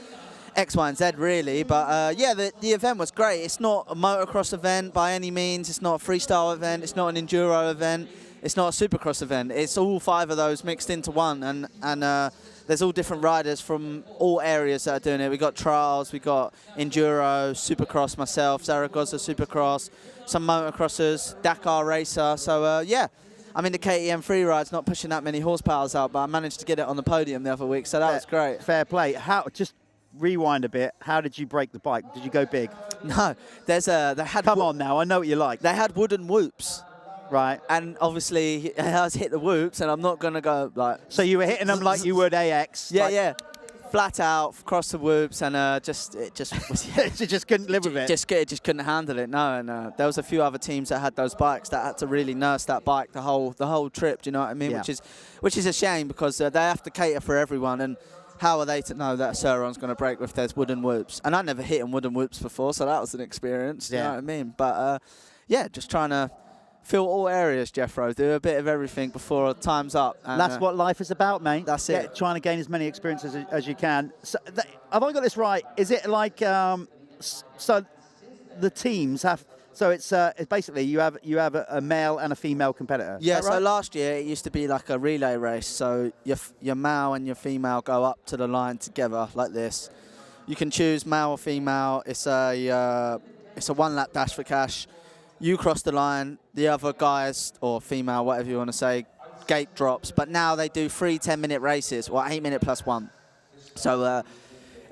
X, Y, and Z, really. But, yeah, the event was great. It's not a motocross event by any means. It's not a freestyle event. It's not an enduro event. It's not a supercross event. It's all 5 of those mixed into one, and there's all different riders from all areas that are doing it. We got trials, we got enduro, supercross, myself, Zaragoza supercross, some motocrossers, Dakar racer. So yeah, I mean the KTM free ride's not pushing that many horsepowers out, but I managed to get it on the podium the other week, so that was great. Fair play. How? Just rewind a bit. How did you break the bike? Did you go big? No, they had. Come on now, I know what you like. They had wooden whoops. Right. And obviously, I was hit the whoops, and I'm not going to go like... So you were hitting them like you would AX? Yeah, like yeah. Flat out, across the whoops, and it just was... you just couldn't live with it? It just couldn't handle it, no. And there was a few other teams that had those bikes that had to really nurse that bike the whole trip, do you know what I mean? Yeah. Which is a shame, because they have to cater for everyone, and how are they to know that a Surron's going to break if there's wooden whoops? And I never hit in wooden whoops before, so that was an experience, do you know what I mean? But, yeah, just trying to... Fill all areas, Jeffro. Do a bit of everything before time's up. And that's what life is about, mate. That's it. Trying to gain as many experiences as you can. So, have I got this right? Is it like so? The teams have. So it's basically you have a male and a female competitor. Yeah. Is that right? So last year it used to be like a relay race. So your male and your female go up to the line together like this. You can choose male or female. It's a 1 lap dash for cash. You cross the line, the other guys, or female, whatever you want to say, gate drops. But now they do 3 10-minute races, or 8-minute plus 1. So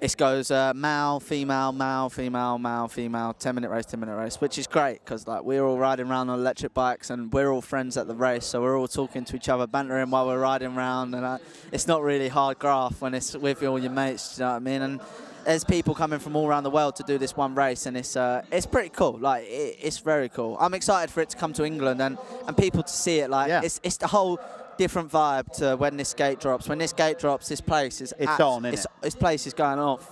it goes male, female, male, female, male, female, 10-minute race, 10-minute race, which is great, because like we're all riding around on electric bikes, and we're all friends at the race, so we're all talking to each other, bantering while we're riding around, and it's not really hard graft when it's with all your mates, do you know what I mean? And there's people coming from all around the world to do this one race, and it's pretty cool. Like it's very cool. I'm excited for it to come to England and people to see it. Like it's the whole different vibe to when this gate drops. When this gate drops, this place is this place is going off.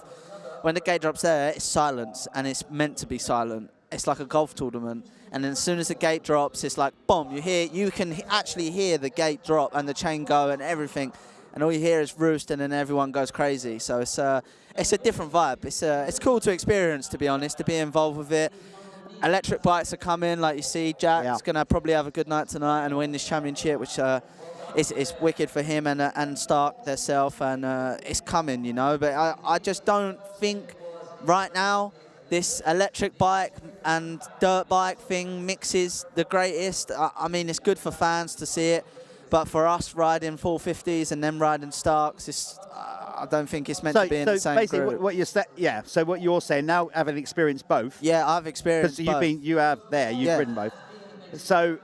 When the gate drops there, it's silence, and it's meant to be silent. It's like a golf tournament. And then as soon as the gate drops, it's like boom. You can actually hear the gate drop and the chain go and everything. And all you hear is roost, and then everyone goes crazy. So it's a different vibe. It's cool to experience, to be honest, to be involved with it. Electric bikes are coming, like you see. Jack's going to probably have a good night tonight and win this championship, which is wicked for him and Stark theirself, and it's coming, you know. But I just don't think right now this electric bike and dirt bike thing mixes the greatest. I mean, it's good for fans to see it. But for us riding 450s and then riding Starks, I don't think it's meant to be in the same basically group. So what you're saying now, having experienced both. Yeah, I've experienced both. Because you've ridden both. So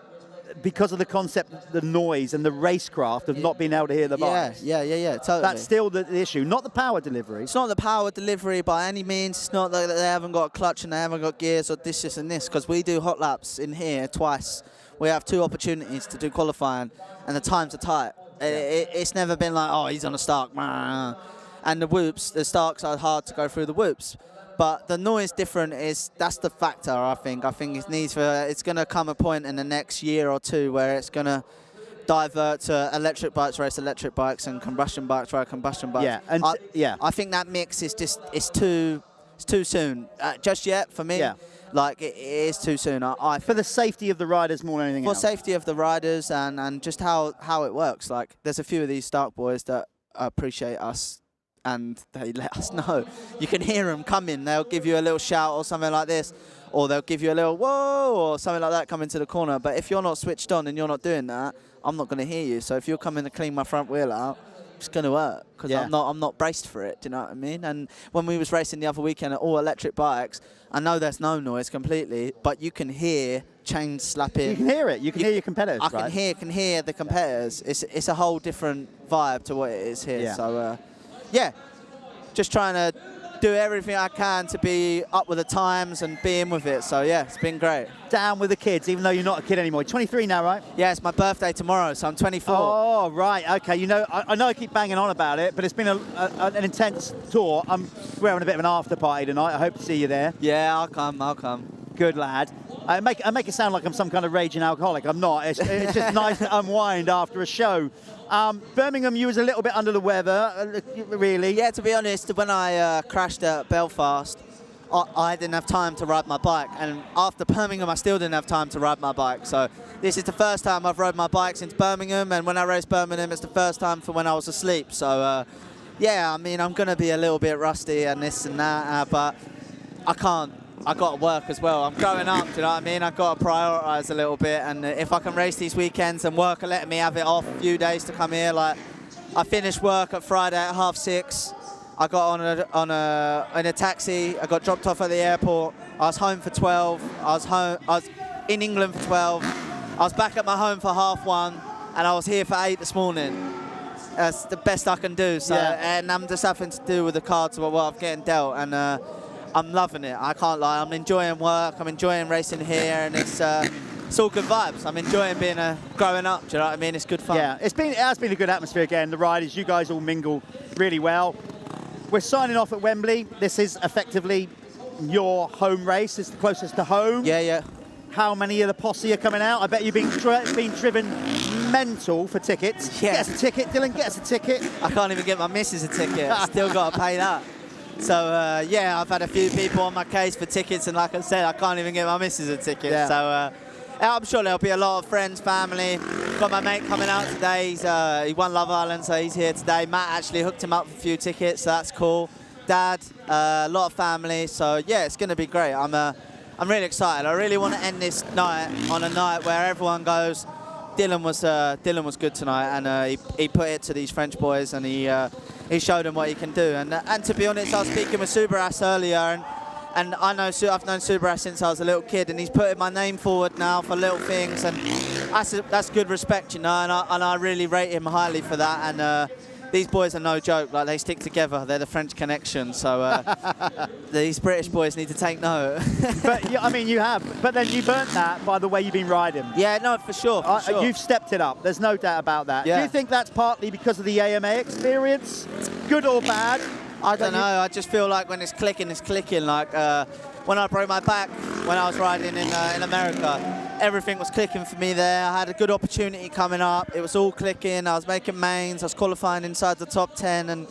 because of the concept, the noise and the racecraft of not being able to hear the bikes. Yeah, totally. That's still the issue, not the power delivery. It's not the power delivery by any means. It's not that they haven't got a clutch and they haven't got gears or this and this, because we do hot laps in here twice. We have 2 opportunities to do qualifying, and the times are tight. It's never been like, oh, he's on a Stark. And the Starks are hard to go through the whoops. But the noise different that's the factor, I think. I think it's going to come a point in the next year or 2 where it's going to divert to electric bikes race electric bikes and combustion bikes ride combustion bikes. Yeah, and I think that mix is just, it's too soon. Just yet, for me. Yeah. Like, it is too soon. For the safety of the riders more than anything else. For safety of the riders and just how it works. Like, there's a few of these Stark boys that appreciate us, and they let us know. You can hear them coming. They'll give you a little shout or something like this, or they'll give you a little whoa or something like that coming to the corner. But if you're not switched on and you're not doing that, I'm not going to hear you. So if you're coming to clean my front wheel out, it's going to work, because I'm not braced for it. Do you know what I mean? And when we was racing the other weekend at all electric bikes, I know there's no noise completely, but you can hear chains slapping. You can hear it. You can hear your competitors. I can hear the competitors. It's a whole different vibe to what it is here. Yeah. So yeah, just trying to do everything I can to be up with the times and be in with it. So yeah, it's been great. Down with the kids, even though you're not a kid anymore. You're 23 now, right? Yeah, it's my birthday tomorrow, so I'm 24. Oh, right. Okay. You know, I know I keep banging on about it, but it's been an intense tour. We're having a bit of an after party tonight. I hope to see you there. Yeah, I'll come. Good lad. I make it sound like I'm some kind of raging alcoholic. I'm not. It's just nice to unwind after a show. Birmingham, you was a little bit under the weather, really. Yeah, to be honest, when I crashed at Belfast, I didn't have time to ride my bike. And after Birmingham, I still didn't have time to ride my bike. So this is the first time I've rode my bike since Birmingham. And when I raced Birmingham, it's the first time for when I was asleep. So, yeah, I mean, I'm going to be a little bit rusty and this and that, but I can't. I got to work as well. I'm growing up, do you know what I mean? I've got to prioritise a little bit, and if I can race these weekends and work are letting me have it off a few days to come here, like I finished work at Friday at 6:30. I got in a taxi. I got dropped off at the airport. I was home for 12. I was in England for 12. I was back at my home for 1:30, and I was here for 8 this morning. That's the best I can do. So, and I'm just having to do with the cards of what I'm getting dealt, and I'm loving it. I can't lie. I'm enjoying work. I'm enjoying racing here, and it's all good vibes. I'm enjoying being growing up. Do you know what I mean? It's good fun. Yeah, it has been a good atmosphere again. The riders, you guys all mingle really well. We're signing off at Wembley. This is effectively your home race. It's the closest to home. Yeah. How many of the posse are coming out? I bet you've been driven mental for tickets. Yeah. Get us a ticket, Dylan. Get us a ticket. I can't even get my missus a ticket. Still got to pay that. So, yeah, I've had a few people on my case for tickets, and like I said, I can't even get my missus a ticket. Yeah. So, I'm sure there'll be a lot of friends, family. Got my mate coming out today. He won Love Island, so he's here today. Matt actually hooked him up for a few tickets, so that's cool. Dad, a lot of family. So, yeah, it's going to be great. I'm really excited. I really want to end this night on a night where everyone goes, Dylan was good tonight, and he put it to these French boys, and he showed them what he can do. And to be honest, I was speaking with Subaras earlier, and I've known Subaras since I was a little kid, and he's putting my name forward now for little things, and that's good respect, you know, and I really rate him highly for that. And these boys are no joke. Like, they stick together. They're the French connection. So these British boys need to take note. But I mean, you have. But then you burnt that by the way you've been riding. Yeah, no, for sure. You've stepped it up. There's no doubt about that. Yeah. Do you think that's partly because of the AMA experience, good or bad? I don't know. I just feel like when it's clicking, it's clicking. Like when I broke my back when I was riding in America, everything was clicking for me there. I had a good opportunity coming up. It was all clicking. I was making mains. I was qualifying inside the top 10, and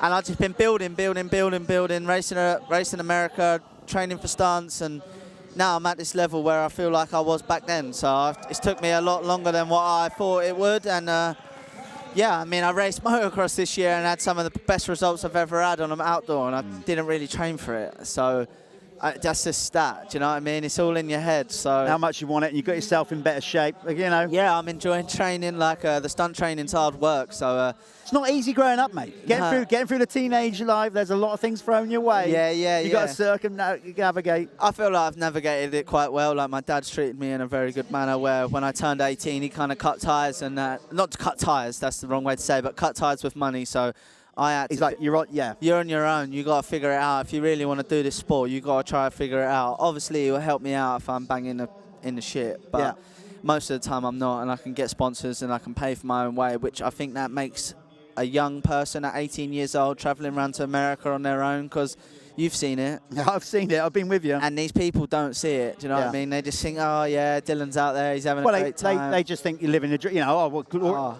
I've just been building, racing America, training for stunts, and now I'm at this level where I feel like I was back then. So it's took me a lot longer than what I thought it would, and yeah, I mean, I raced motocross this year and had some of the best results I've ever had on an outdoor, and I didn't really train for it. So that's just that, do you know what I mean? It's all in your head. So how much you want it, and you got yourself in better shape, you know. Yeah, I'm enjoying training. Like the stunt training's hard work. So it's not easy growing up, mate. Getting through the teenage life, there's a lot of things thrown your way. Yeah. You got to circumnavigate. I feel like I've navigated it quite well. Like, my dad's treated me in a very good manner, where when I turned 18, he kind of cut ties, and not to cut ties, that's the wrong way to say, but cut ties with money. So he's like, you're on your own. You got to figure it out. If you really want to do this sport, you got to try to figure it out. Obviously, it will help me out if I'm banging in the shit, but most of the time I'm not, and I can get sponsors and I can pay for my own way, which I think that makes a young person at 18 years old traveling around to America on their own, because you've seen it. Yeah, I've seen it. I've been with you. And these people don't see it. Do you know what I mean? They just think, oh yeah, Dylan's out there. He's having a great time. They just think you're living the dream. You know,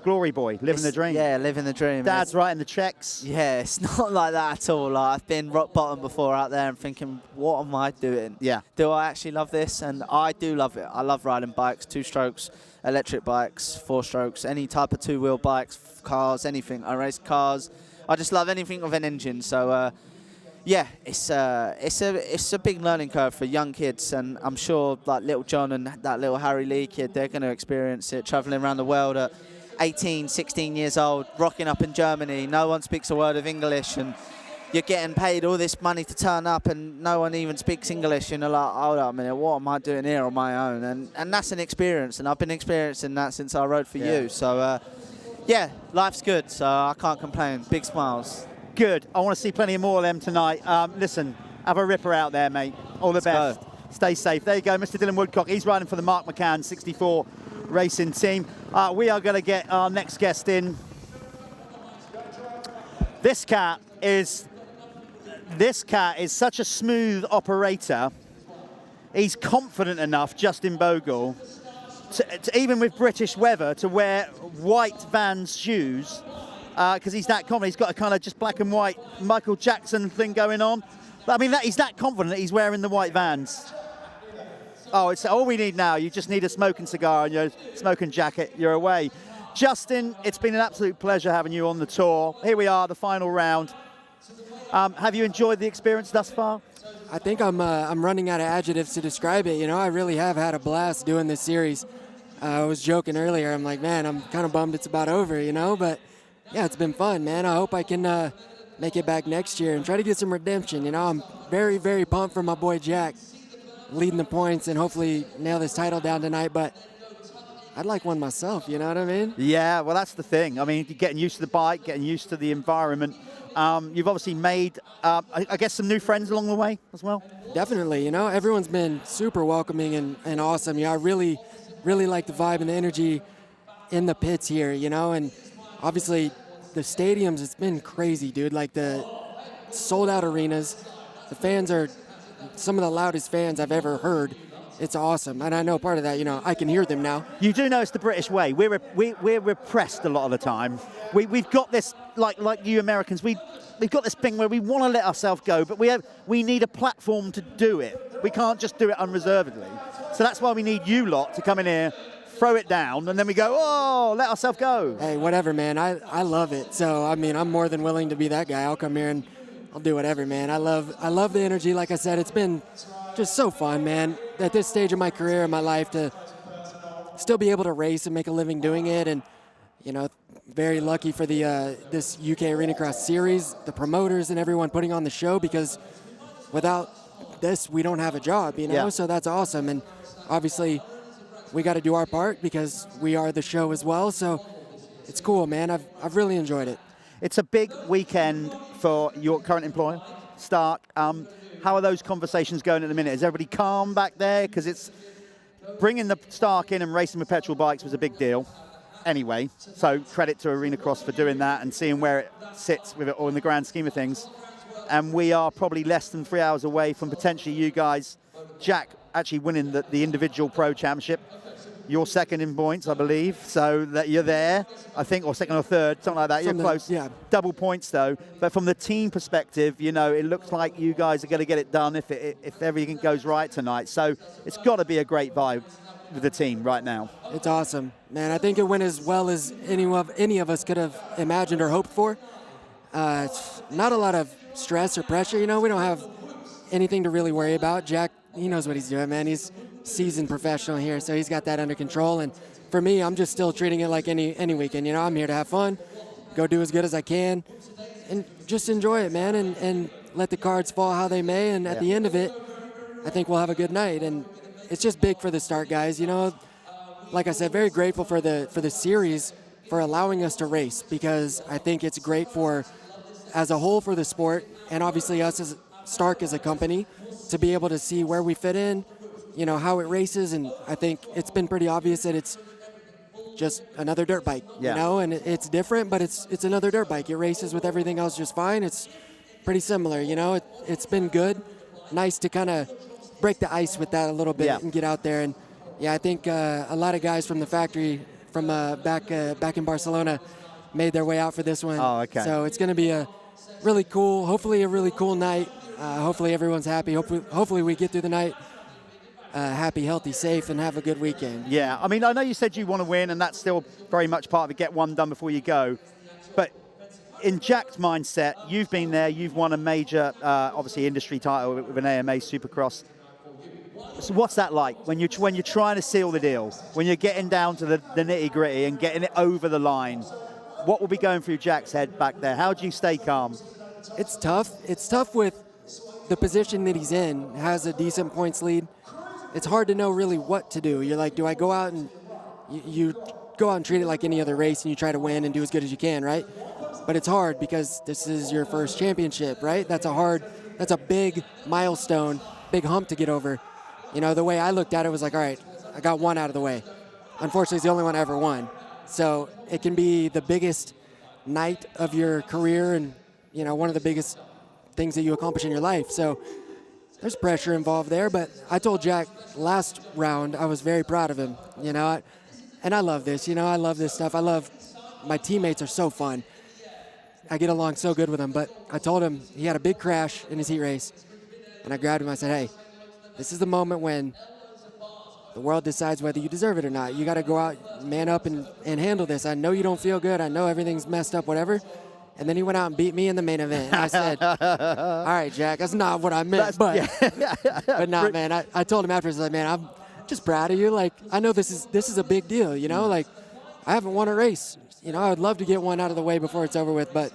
glory boy, living the dream. Yeah, living the dream. Dad's writing the checks. Yeah, it's not like that at all. Like, I've been rock bottom before out there and thinking, what am I doing? Yeah. Do I actually love this? And I do love it. I love riding bikes, 2-strokes, electric bikes, 4-strokes, any type of 2-wheel bikes, cars, anything. I race cars. I just love anything with an engine. So yeah, it's a big learning curve for young kids, and I'm sure like little John and that little Harry Lee kid, they're going to experience it, traveling around the world at 18, 16 years old, rocking up in Germany. No one speaks a word of English, and you're getting paid all this money to turn up, and no one even speaks English, and you're like, hold up a minute, what am I doing here on my own? And that's an experience, and I've been experiencing that since I rode for you. So yeah, life's good, so I can't complain. Big smiles. Good. I want to see plenty more of them tonight. Listen, have a ripper out there, mate. All the best. Stay safe. There you go, Mr. Dylan Woodcock. He's riding for the Mark McCann 64 racing team. We are going to get our next guest in. This cat is such a smooth operator. He's confident enough, Justin Bogle, to even with British weather, to wear white Vans shoes, because he's that confident. He's got a kind of just black and white Michael Jackson thing going on. But I mean, he's that confident that he's wearing the white Vans. Oh, it's all we need now. You just need a smoking cigar and your smoking jacket. You're away. Justin, it's been an absolute pleasure having you on the tour. Here we are, the final round. Have you enjoyed the experience thus far? I think I'm running out of adjectives to describe it. You know, I really have had a blast doing this series. I was joking earlier. I'm like, man, I'm kind of bummed it's about over, you know. But, yeah, it's been fun, man. I hope I can make it back next year and try to get some redemption. You know, I'm very, very pumped for my boy Jack leading the points and hopefully nail this title down tonight. But I'd like one myself, you know what I mean? Yeah, well, that's the thing. I mean, you're getting used to the bike, getting used to the environment. You've obviously made, I guess, some new friends along the way as well. Definitely, you know, everyone's been super welcoming and awesome. Yeah, I really like the vibe and the energy in the pits here, you know, and obviously the stadiums, it's been crazy, dude. Like the sold out arenas, the fans are some of the loudest fans I've ever heard. It's awesome, and I know part of that, you know, I can hear them now. You do know it's the British way. We're repressed a lot of the time. We've got this, like you Americans, we've got this thing where we want to let ourselves go, but we need a platform to do it. We can't just do it unreservedly. So that's why we need you lot to come in here, throw it down, and then we go, oh, let ourselves go. Hey, whatever, man. I love it. So, I mean, I'm more than willing to be that guy. I'll come here and I'll do whatever, man. I love the energy. Like I said, it's been just so fun, man, at this stage of my career and my life to still be able to race and make a living doing it. And, you know, very lucky for the this UK Arencross series, the promoters and everyone putting on the show, because without this, we don't have a job, you know? Yeah. So that's awesome. And obviously, we got to do our part because we are the show as well. So it's cool, man. I've really enjoyed it. It's a big weekend for your current employer, Stark. How are those conversations going at the minute? Is everybody calm back there? Because it's bringing the Stark in and racing with petrol bikes was a big deal anyway. So credit to Arencross for doing that and seeing where it sits with it all in the grand scheme of things. And we are probably less than 3 hours away from potentially you guys, Jack, actually winning the individual pro championship. You're second in points, I believe, so that you're there, I think, or second or third, something like that. You're close. Yeah. Double points, though. But from the team perspective, you know, it looks like you guys are going to get it done if everything goes right tonight. So it's got to be a great vibe with the team right now. It's awesome, man. I think it went as well as any of us could have imagined or hoped for. It's not a lot of stress or pressure. You know, we don't have anything to really worry about. Jack, he knows what he's doing, man. He's seasoned professional here, so he's got that under control. And for me, I'm just still treating it like any weekend. You know, I'm here to have fun, go do as good as I can, and just enjoy it, man, and let the cards fall how they may. And at the end of it, I think we'll have a good night. And it's just big for the Start guys. You know, like I said, very grateful for the series for allowing us to race, because I think it's great for, as a whole, for the sport, and obviously us as Stark as a company, to be able to see where we fit in, you know, how it races. And I think it's been pretty obvious that it's just another dirt bike, you know, and it's different, but it's another dirt bike. It races with everything else just fine. It's pretty similar, you know. It's been good. Nice to kind of break the ice with that a little bit and get out there. And, yeah, I think a lot of guys from the factory from back in Barcelona made their way out for this one. Oh, okay. So it's going to be hopefully a really cool night. Hopefully everyone's happy. Hopefully we get through the night happy, healthy, safe, and have a good weekend. Yeah, I mean, I know you said you want to win, and that's still very much part of it, get one done before you go. But in Jack's mindset, you've been there, you've won a major, obviously, industry title with an AMA Supercross. So what's that like when you're trying to seal the deal, when you're getting down to the nitty-gritty and getting it over the line? What will be going through Jack's head back there? How do you stay calm? It's tough. It's tough with the position that he's in, has a decent points lead. It's hard to know really what to do. You're like, do I go out and you go out and treat it like any other race and you try to win and do as good as you can, right? but it's hard because this is your first championship, right? That's a big milestone, big hump to get over. You know, the way I looked at it was like, all right, I got one out of the way. Unfortunately, it's the only one I ever won. So it can be the biggest night of your career and, you know, one of the biggest things that you accomplish in your life. So there's pressure involved there, but I told Jack last round I was very proud of him, you know, and I love this, you know, I love this stuff. I love, my teammates are so fun. I get along so good with them, but I told him he had a big crash in his heat race, and I grabbed him, I said, hey, this is the moment when the world decides whether you deserve it or not. You got to go out, man up, and handle this. I know you don't feel good. I know everything's messed up, whatever. And then he went out and beat me in the main event. And I said, all right, Jack, that's not what I meant. But no, man, I told him afterwards, like, man, I'm just proud of you. Like, I know this is a big deal, you know? Like, I haven't won a race. You know, I would love to get one out of the way before it's over with. But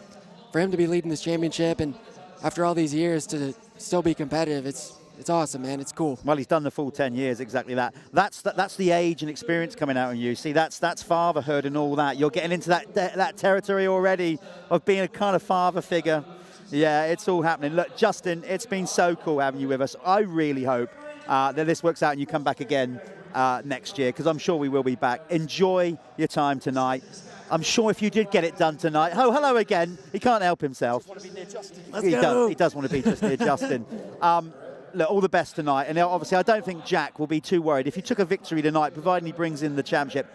for him to be leading this championship and after all these years to still be competitive, it's awesome, man. It's cool. Well, he's done the full 10 years, exactly that. That's the age and experience coming out on you. See, that's fatherhood and all that. You're getting into that territory already of being a kind of father figure. Yeah, it's all happening. Look, Justin, it's been so cool having you with us. I really hope that this works out and you come back again next year, because I'm sure we will be back. Enjoy your time tonight. I'm sure if you did get it done tonight. Oh, hello again. He can't help himself. Want to be near Justin. He does want to be just near Justin. Look, all the best tonight. And obviously, I don't think Jack will be too worried. If you took a victory tonight, providing he brings in the championship,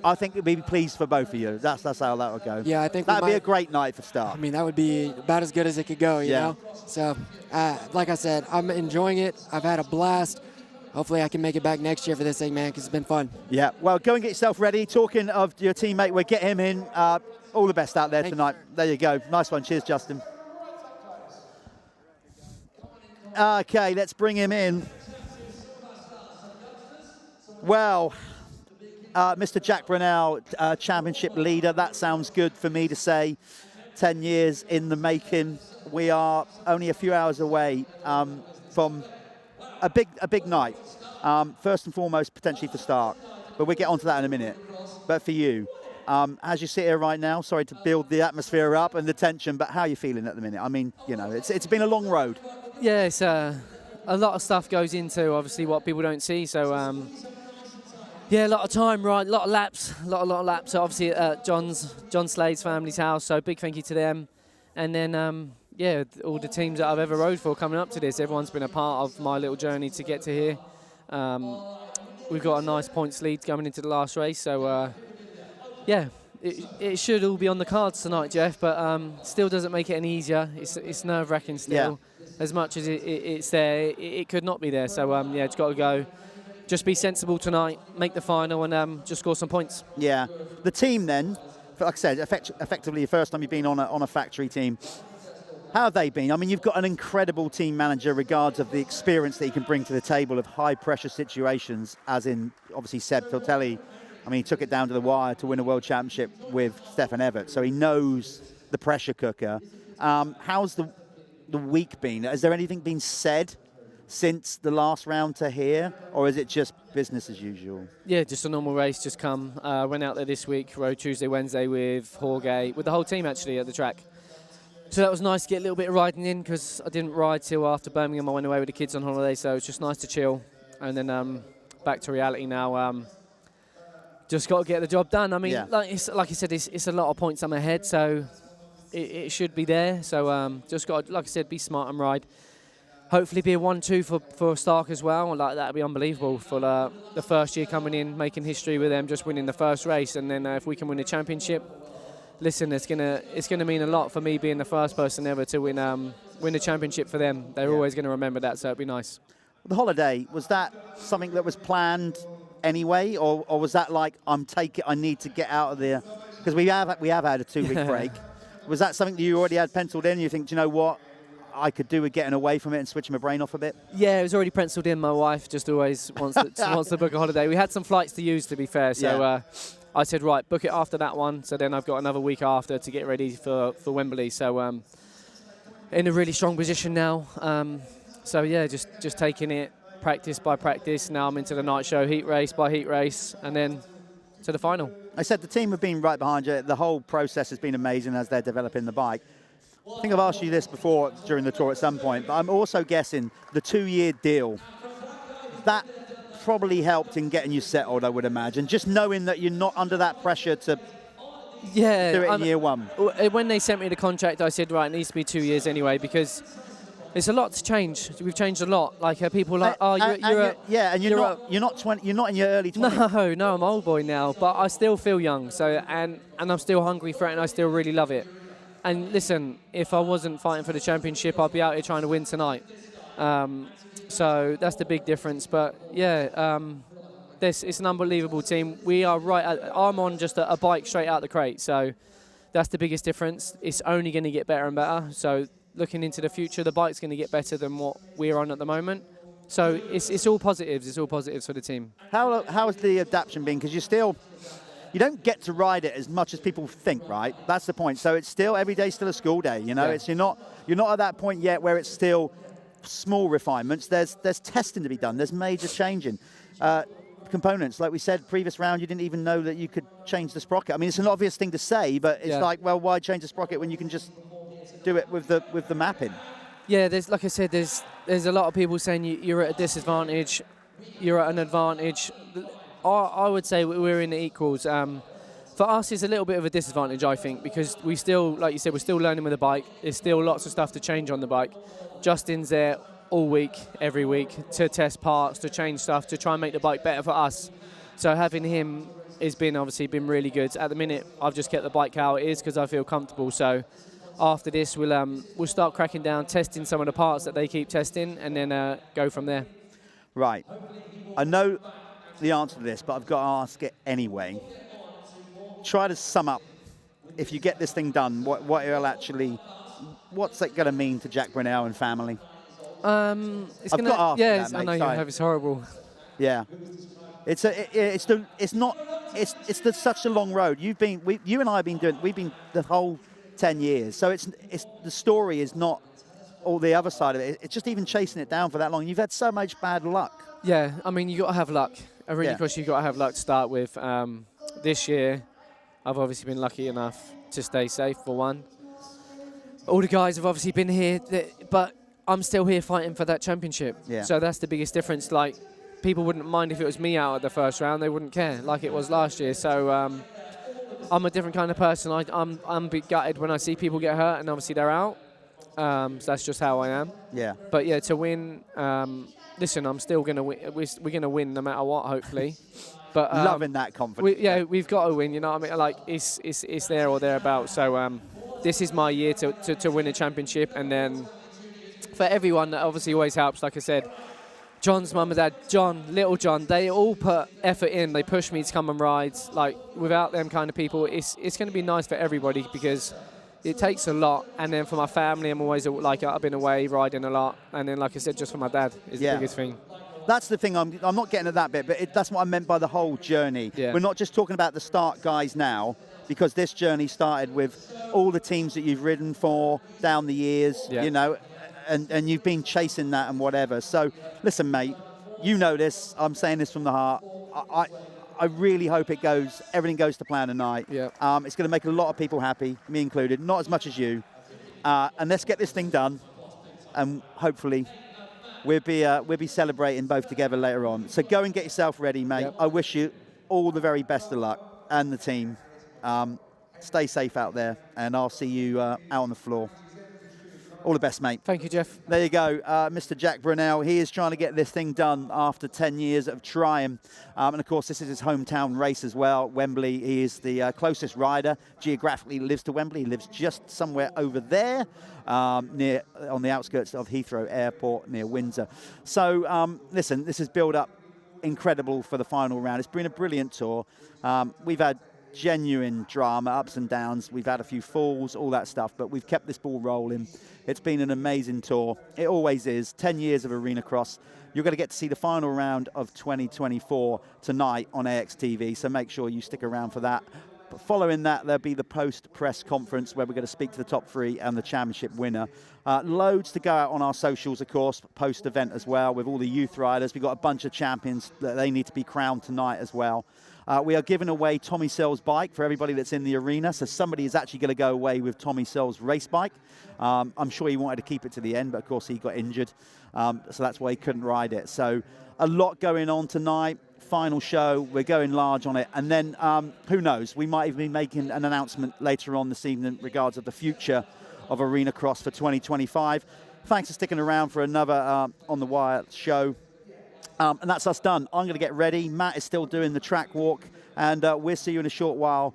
I think we'd be pleased for both of you. That's how that would go. Yeah, I think that'd be a great night for start. I mean, that would be about as good as it could go, you know? So, like I said, I'm enjoying it. I've had a blast. Hopefully I can make it back next year for this thing, man, because it's been fun. Yeah, well, go and get yourself ready. Talking of your teammate, we'll get him in. All the best out there tonight. There you go. Nice one. Cheers, Justin. Okay, let's bring him in. Well, Mr. Jack Brunel, championship leader. That sounds good for me to say. 10 years in the making. We are only a few hours away from a big night. First and foremost, potentially for Stark, but we'll get onto that in a minute. But for you, as you sit here right now, sorry to build the atmosphere up and the tension, but how are you feeling at the minute? I mean, you know, it's been a long road. Yeah, it's a lot of stuff goes into obviously what people don't see. So yeah, a lot of time, right? A lot of laps, a lot of laps. So obviously at John Slade's family's house. So big thank you to them, and then yeah, all the teams that I've ever rode for coming up to this. Everyone's been a part of my little journey to get to here. We've got a nice points lead going into the last race. So yeah, it should all be on the cards tonight, Jeff. But still doesn't make it any easier. It's nerve-wracking still. Yeah. As much as it's there, it could not be there. So, yeah, it's got to go. Just be sensible tonight, make the final, and just score some points. Yeah. The team then, like I said, effectively the first time you've been on a factory team. How have they been? I mean, you've got an incredible team manager regards of the experience that he can bring to the table of high-pressure situations, as in, obviously, Seb Filtelli. I mean, he took it down to the wire to win a world championship with Stefan Everett, so he knows the pressure cooker. How's the week been? Has there anything been said since the last round to here, or is it just business as usual? Yeah, just a normal race, just come. Went out there this week, rode Tuesday, Wednesday with Jorge, with the whole team actually at the track. So that was nice to get a little bit of riding in, because I didn't ride till after Birmingham. I went away with the kids on holiday, so it's just nice to chill. And then back to reality now. Just got to get the job done. I mean, yeah. like you said, it's a lot of points I'm ahead, so it should be there. So just got to, like I said, be smart and ride. Hopefully be a 1-2 for Stark as well. Like, that'd be unbelievable for the first year coming in, making history with them, just winning the first race. And then if we can win a championship, listen, it's gonna mean a lot for me being the first person ever to win a championship for them. They're always going to remember that, so it'd be nice. The holiday, was that something that was planned anyway, or was that like, I need to get out of there? Because we have had a 2-week break. Was that something that you already had penciled in? You think, do you know what, I could do with getting away from it and switching my brain off a bit? Yeah, it was already penciled in. My wife just always wants to book a holiday. We had some flights to use, to be fair, so I said, right, book it after that one. So then I've got another week after to get ready for Wembley. So in a really strong position now. So yeah, just taking it practice by practice. Now I'm into the night show, heat race by heat race, and then to the final. I said the team have been right behind you. The whole process has been amazing as they're developing the bike. I think I've asked you this before during the tour at some point, but I'm also guessing the 2-year deal, that probably helped in getting you settled, I would imagine. Just knowing that you're not under that pressure to do it in year one. When they sent me the contract, I said, right, it needs to be 2 years anyway, because it's a lot to change. We've changed a lot. Like people are like, oh, you're not 20. You're not in your early 20s. No, I'm old boy now, but I still feel young. So and I'm still hungry for it, and I still really love it. And listen, if I wasn't fighting for the championship, I'd be out here trying to win tonight. So that's the big difference. But yeah, it's an unbelievable team. We are I'm on just a bike straight out the crate. So that's the biggest difference. It's only going to get better and better. So looking into the future, the bike's going to get better than what we're on at the moment. So it's all positives. It's all positives for the team. How has the adaptation been? Because you don't get to ride it as much as people think, right? That's the point. So it's still, every day's still a school day, you know? Yeah. You're not at that point yet where it's still small refinements. There's testing to be done. There's major changing. Components, like we said, previous round, you didn't even know that you could change the sprocket. I mean, it's an obvious thing to say, but it's like, well, why change the sprocket when you can just do it with the mapping? Yeah, like I said, there's a lot of people saying you're at a disadvantage, you're at an advantage. I would say we're in the equals. For us, it's a little bit of a disadvantage, I think, because we still, like you said, we're still learning with the bike. There's still lots of stuff to change on the bike. Justin's there all week, every week, to test parts, to change stuff, to try and make the bike better for us. So having him has obviously been really good. At the minute, I've just kept the bike how it is because I feel comfortable. So after this, we'll start cracking down, testing some of the parts that they keep testing, and then go from there. Right. I know the answer to this, but I've got to ask it anyway. Try to sum up, if you get this thing done, what's it going to mean to Jack Brunel and family? It's I've got to ask that, mate. I know you have. It's horrible. Yeah, it's such a long road. You and I have been doing. We've been the whole 10 years. So it's the story is not all the other side of it. It's just even chasing it down for that long. You've had so much bad luck. Yeah, I mean, you got to have luck. Arencross, you got to have luck to start with. This year, I've obviously been lucky enough to stay safe for one. All the guys have obviously been here, but I'm still here fighting for that championship. Yeah. So that's the biggest difference. Like, people wouldn't mind if it was me out at the first round. They wouldn't care, like it was last year. So I'm a different kind of person. I'm a bit gutted when I see people get hurt, and obviously they're out. So that's just how I am. Yeah. But yeah, to win, listen, I'm still going to win. We're going to win no matter what, hopefully. But loving that confidence. We've got to win. You know what I mean? Like it's there or thereabouts. So this is my year to win a championship, and then for everyone that obviously always helps. Like I said, John's mum and dad, Little John, they all put effort in. They push me to come and ride. Like, without them kind of people, it's going to be nice for everybody because it takes a lot. And then for my family, I'm always like, I've been away riding a lot. And then, like I said, just for my dad is the biggest thing. That's the thing. I'm not getting at that bit, but that's what I meant by the whole journey. Yeah. We're not just talking about the start guys now, because this journey started with all the teams that you've ridden for down the years, you know, and you've been chasing that and whatever. So, listen, mate, you know this. I'm saying this from the heart. I really hope everything goes to plan tonight. Yeah. It's going to make a lot of people happy, me included, not as much as you. And let's get this thing done, and hopefully we'll be celebrating both together later on. So go and get yourself ready, mate. Yep. I wish you all the very best of luck, and the team. Stay safe out there, and I'll see you out on the floor. All the best, mate. Thank you, Jeff. There you go, Mr. Jack Brunel. He is trying to get this thing done after 10 years of trying. And, of course, this is his hometown race as well, Wembley. He is the closest rider. Geographically lives to Wembley. He lives just somewhere over there, on the outskirts of Heathrow Airport, near Windsor. So, listen, this is built up incredible for the final round. It's been a brilliant tour. We've had genuine drama, ups and downs. We've had a few falls, all that stuff, but we've kept this ball rolling. It's been an amazing tour. It always is. 10 years of Arencross. You're going to get to see the final round of 2024 tonight on AXTV, so make sure you stick around for that. But following that, there'll be the post-press conference where we're going to speak to the top 3 and the championship winner. Loads to go out on our socials, of course, post-event as well, with all the youth riders. We've got a bunch of champions that they need to be crowned tonight as well. We are giving away Tommy Searle's bike for everybody that's in the arena. So somebody is actually going to go away with Tommy Searle's race bike. I'm sure he wanted to keep it to the end, but of course he got injured. So that's why he couldn't ride it. So a lot going on tonight. Final show, we're going large on it, and then who knows, we might even be making an announcement later on this evening in regards of the future of Arencross for 2025. Thanks for sticking around for another On the Wire show, and that's us done. I'm going to get ready. Matt is still doing the track walk, and we'll see you in a short while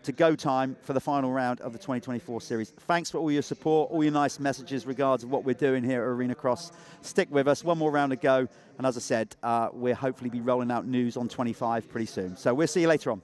to go time for the final round of the 2024 series. Thanks for all your support, all your nice messages regards of what we're doing here at Arencross. Stick with us, one more round to go. And as I said, we'll hopefully be rolling out news on 25 pretty soon. So we'll see you later on.